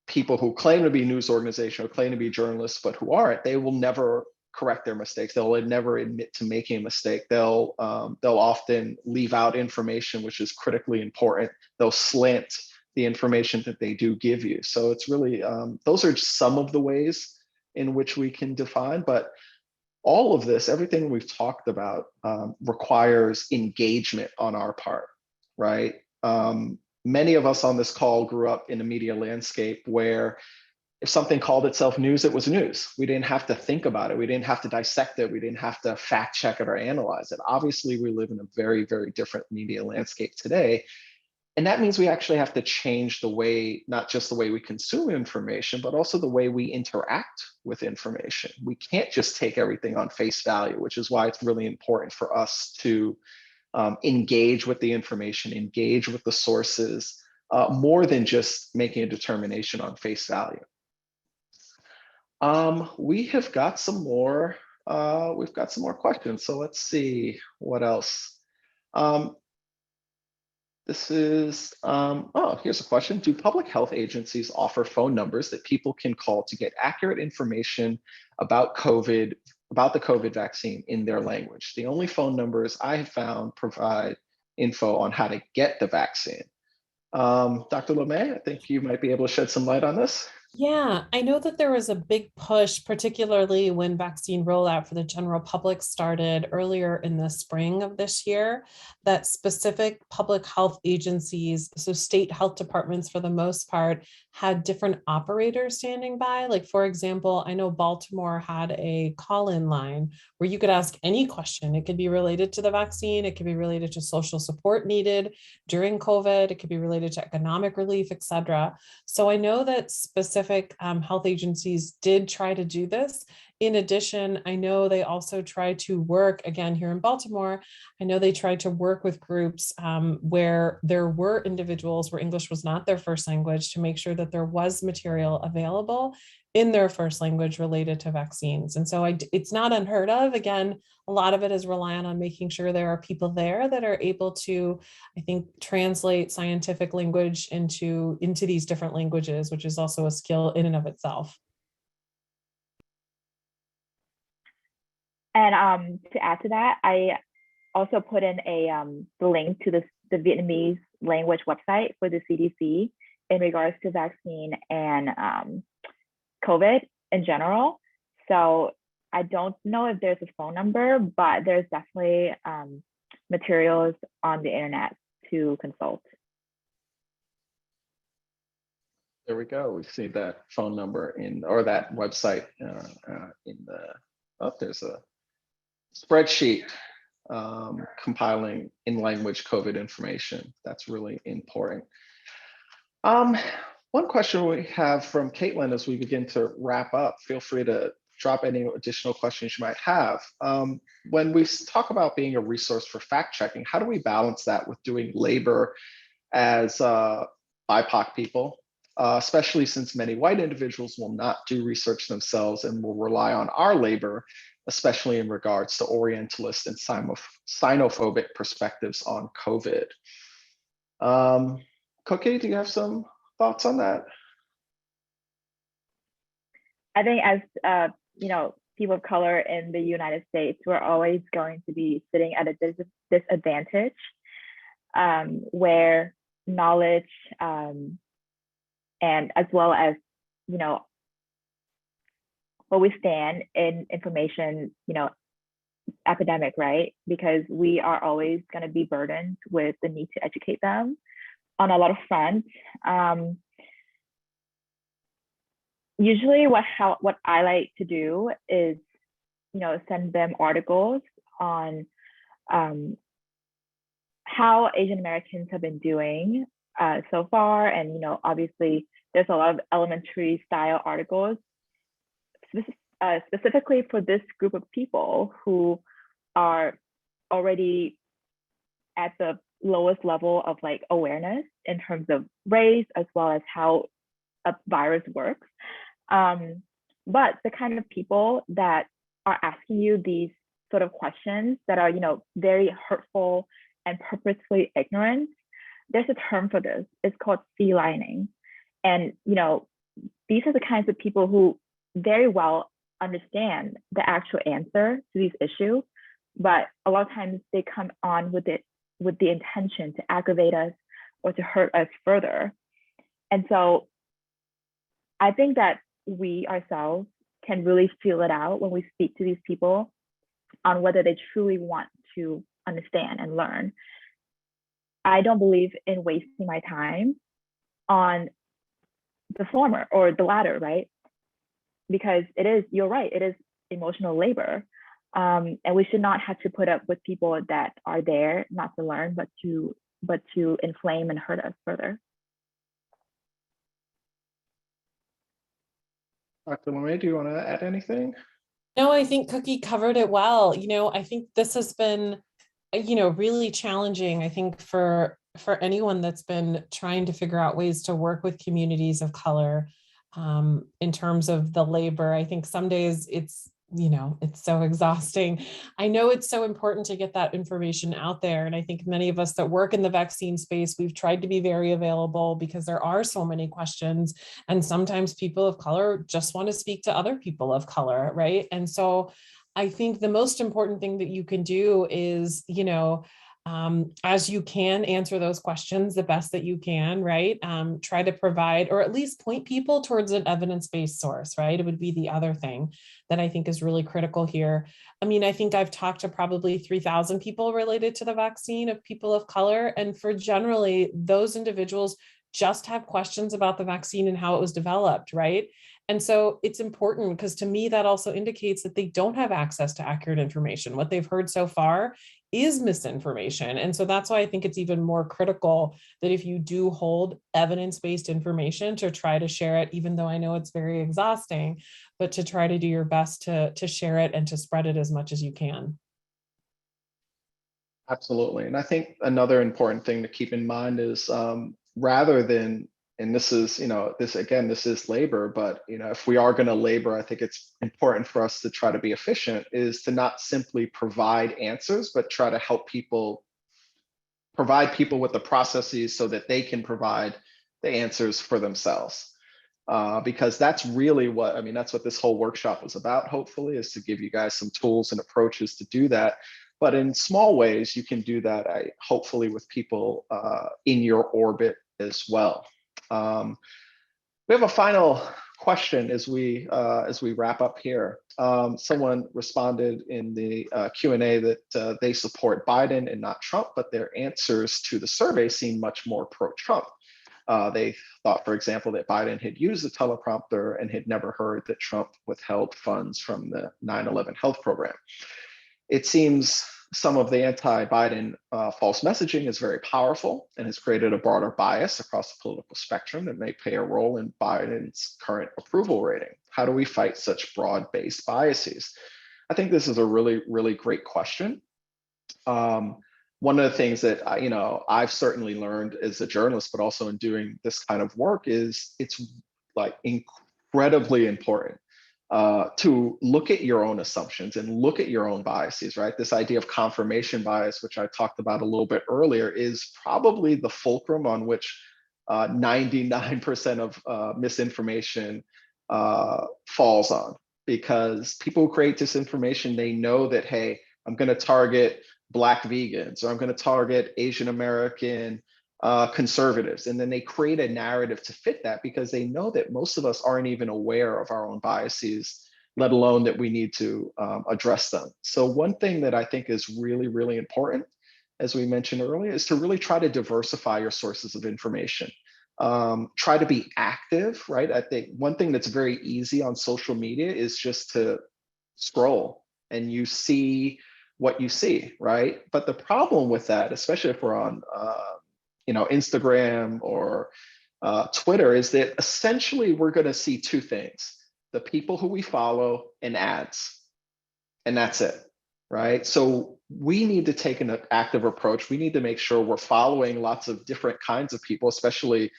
people who claim to be news organization or claim to be journalists but who aren't, they will never correct their mistakes. They'll never admit to making a mistake. They'll often leave out information which is critically important. They'll slant the information that they do give you. So it's really, those are some of the ways in which we can define, but all of this, everything we've talked about, requires engagement on our part, right? Many of us on this call grew up in a media landscape where if something called itself news, it was news. We didn't have to think about it. We didn't have to dissect it. We didn't have to fact check it or analyze it. Obviously, we live in a very, very different media landscape today. And that means we actually have to change the way, not just the way we consume information, but also the way we interact with information. We can't just take everything on face value, which is why it's really important for us to engage with the information, engage with the sources, more than just making a determination on face value. We have got some more. We've got some more questions. So let's see what else. This is, here's a question. Do public health agencies offer phone numbers that people can call to get accurate information about the COVID vaccine in their language? The only phone numbers I have found provide info on how to get the vaccine. Dr. LeMay, I think you might be able to shed some light on this. Yeah, I know that there was a big push, particularly when vaccine rollout for the general public started earlier in the spring of this year, that specific public health agencies, so state health departments for the most part, had different operators standing by. Like, for example, I know Baltimore had a call-in line where you could ask any question. It could be related to the vaccine. It could be related to social support needed during COVID. It could be related to economic relief, et cetera. So I know that specific health agencies did try to do this. In addition, I know they also tried to work, again, here in Baltimore, I know they tried to work with groups where there were individuals where English was not their first language to make sure that there was material available in their first language related to vaccines. And so it's not unheard of. Again, a lot of it is reliant on making sure there are people there that are able to, I think, translate scientific language into these different languages, which is also a skill in and of itself. And to add to that, I also put in the link to the Vietnamese language website for the CDC in regards to vaccine and COVID in general. So I don't know if there's a phone number, but there's definitely materials on the internet to consult. There we go. We see that phone number or that website in the, there's a spreadsheet compiling in language COVID information. That's really important. One question we have from Caitlin as we begin to wrap up, feel free to drop any additional questions you might have. When we talk about being a resource for fact checking, how do we balance that with doing labor as BIPOC people, especially since many white individuals will not do research themselves and will rely on our labor, especially in regards to Orientalist and xenophobic perspectives on COVID. Cookie, do you have some thoughts on that? I think as people of color in the United States, we're always going to be sitting at a disadvantage where knowledge and as well as where we stand in information, epidemic, right? Because we are always going to be burdened with the need to educate them on a lot of fronts. Usually what I like to do is, send them articles on how Asian Americans have been doing so far. And, obviously there's a lot of elementary style articles specifically for this group of people who are already at the lowest level of like awareness in terms of race as well as how a virus works. But the kind of people that are asking you these sort of questions that are, very hurtful and purposefully ignorant, there's a term for this. It's called sea lining. And, these are the kinds of people who very well understand the actual answer to these issues, but a lot of times they come on with the intention to aggravate us or to hurt us further. And so I think that we ourselves can really feel it out when we speak to these people on whether they truly want to understand and learn. I don't believe in wasting my time on the former or the latter, right? Because you're right, it is emotional labor. And we should not have to put up with people that are there not to learn, but to inflame and hurt us further. Dr. Lemay, do you want to add anything? No, I think Cookie covered it well. I think this has been, really challenging, I think, for anyone that's been trying to figure out ways to work with communities of color in terms of the labor. I think some days it's so exhausting. I know it's so important to get that information out there. And I think many of us that work in the vaccine space, we've tried to be very available because there are so many questions. And sometimes people of color just want to speak to other people of color, right? And so I think the most important thing that you can do is, as you can, answer those questions the best that you can, right? Try to provide, or at least point people towards an evidence-based source, right? It would be the other thing that I think is really critical here. I mean, I think I've talked to probably 3,000 people related to the vaccine of people of color. And for generally, those individuals just have questions about the vaccine and how it was developed, right? And so it's important because to me, that also indicates that they don't have access to accurate information. What they've heard so far is misinformation. And so that's why I think it's even more critical that if you do hold evidence-based information, to try to share it, even though I know it's very exhausting, but to try to do your best to share it and to spread it as much as you can. Absolutely. And I think another important thing to keep in mind is rather than, and this is, this is labor, but, if we are going to labor, I think it's important for us to try to be efficient, is to not simply provide answers, but try to provide people with the processes so that they can provide the answers for themselves. Because that's really that's what this whole workshop was about, hopefully, is to give you guys some tools and approaches to do that. But in small ways, you can do that, hopefully, with people in your orbit as well. We have a final question as we wrap up here. Someone responded in the Q&A that they support Biden and not Trump, but their answers to the survey seem much more pro-Trump. They thought, for example, that Biden had used the teleprompter and had never heard that Trump withheld funds from the 9/11 health program. It seems some of the anti-Biden false messaging is very powerful and has created a broader bias across the political spectrum that may play a role in Biden's current approval rating. How do we fight such broad-based biases? I think this is a really, really great question. One of the things that I've certainly learned as a journalist, but also in doing this kind of work, is it's like incredibly important to look at your own assumptions and look at your own biases, right? This idea of confirmation bias, which I talked about a little bit earlier, is probably the fulcrum on which 99% of misinformation falls on, because people who create disinformation, they know that, hey, I'm going to target Black vegans, or I'm going to target Asian American conservatives. And then they create a narrative to fit that, because they know that most of us aren't even aware of our own biases, let alone that we need to address them. So one thing that I think is really, really important, as we mentioned earlier, is to really try to diversify your sources of information. Try to be active, right? I think one thing that's very easy on social media is just to scroll and you see what you see, right? But the problem with that, especially if we're on Instagram or Twitter, is that essentially we're going to see two things: the people who we follow and ads, and that's it. right? So we need to take an active approach. We need to make sure we're following lots of different kinds of people, especially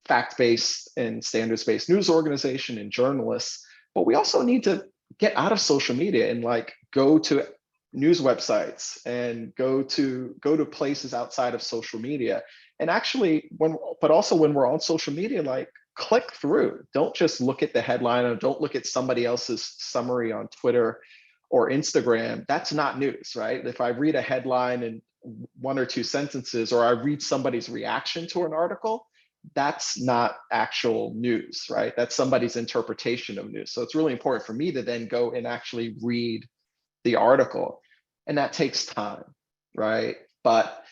fact-based and standards-based news organization and journalists. But we also need to get out of social media and like go to news websites and go to places outside of social media. And actually, but also when we're on social media, like click through. Don't just look at the headline or don't look at somebody else's summary on Twitter or Instagram. That's not news, right? If I read a headline in 1 or 2 sentences, or I read somebody's reaction to an article, that's not actual news, right? That's somebody's interpretation of news. So it's really important for me to then go and actually read the article. And that takes time, right? But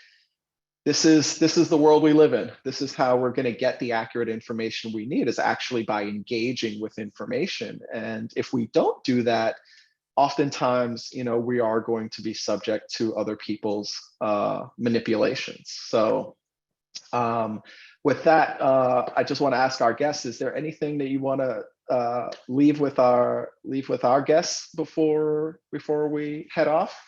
this is the world we live in. This is how we're going to get the accurate information we need, is actually by engaging with information. And if we don't do that, oftentimes, we are going to be subject to other people's manipulations. So with that, I just want to ask our guests, is there anything that you want to leave with our guests before we head off?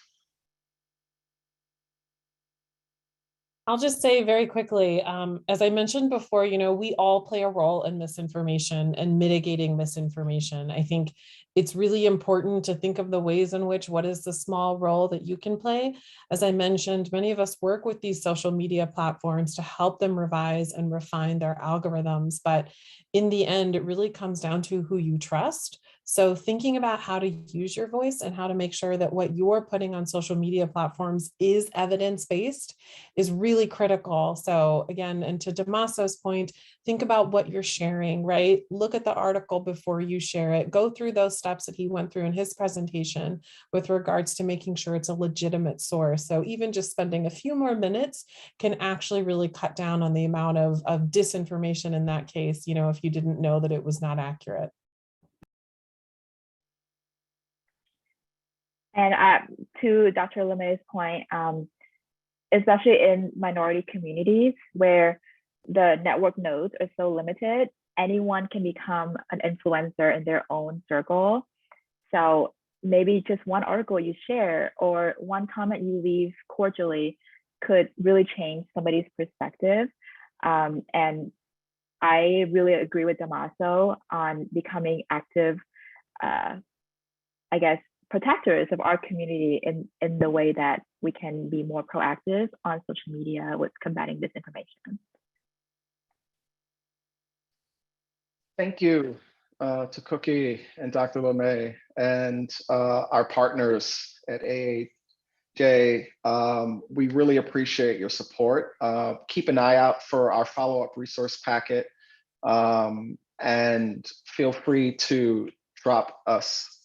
I'll just say very quickly, as I mentioned before, we all play a role in misinformation and mitigating misinformation. I think it's really important to think of the ways in which, what is the small role that you can play? As I mentioned, many of us work with these social media platforms to help them revise and refine their algorithms. But in the end, it really comes down to who you trust. So thinking about how to use your voice and how to make sure that what you're putting on social media platforms is evidence-based is really critical. So again, and to Damaso's point, think about what you're sharing, right? Look at the article before you share it. Go through those steps that he went through in his presentation with regards to making sure it's a legitimate source. So even just spending a few more minutes can actually really cut down on the amount of disinformation in that case, if you didn't know that it was not accurate. And to Dr. Lemay's point, especially in minority communities where the network nodes are so limited, anyone can become an influencer in their own circle. So maybe just one article you share or one comment you leave cordially could really change somebody's perspective. And I really agree with Damaso on becoming active, protectors of our community in the way that we can be more proactive on social media with combating disinformation. Thank you to Cookie and Dr. Lemay and our partners at AAJ. We really appreciate your support. Keep an eye out for our follow-up resource packet, and feel free to drop us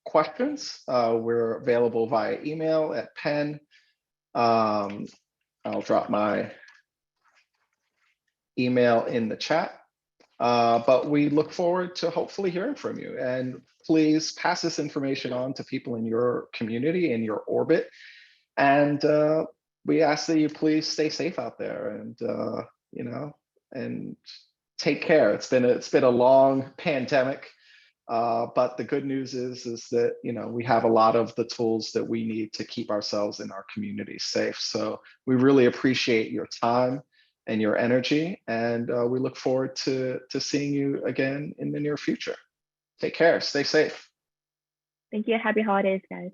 questions. We're available via email at PEN. I'll drop my email in the chat. But we look forward to hopefully hearing from you. And please pass this information on to people in your community, in your orbit. And we ask that you please stay safe out there and, and take care. It's been a long pandemic. But the good news is that, we have a lot of the tools that we need to keep ourselves and our community safe. So we really appreciate your time and your energy. And we look forward to seeing you again in the near future. Take care, stay safe. Thank you. Happy holidays, guys.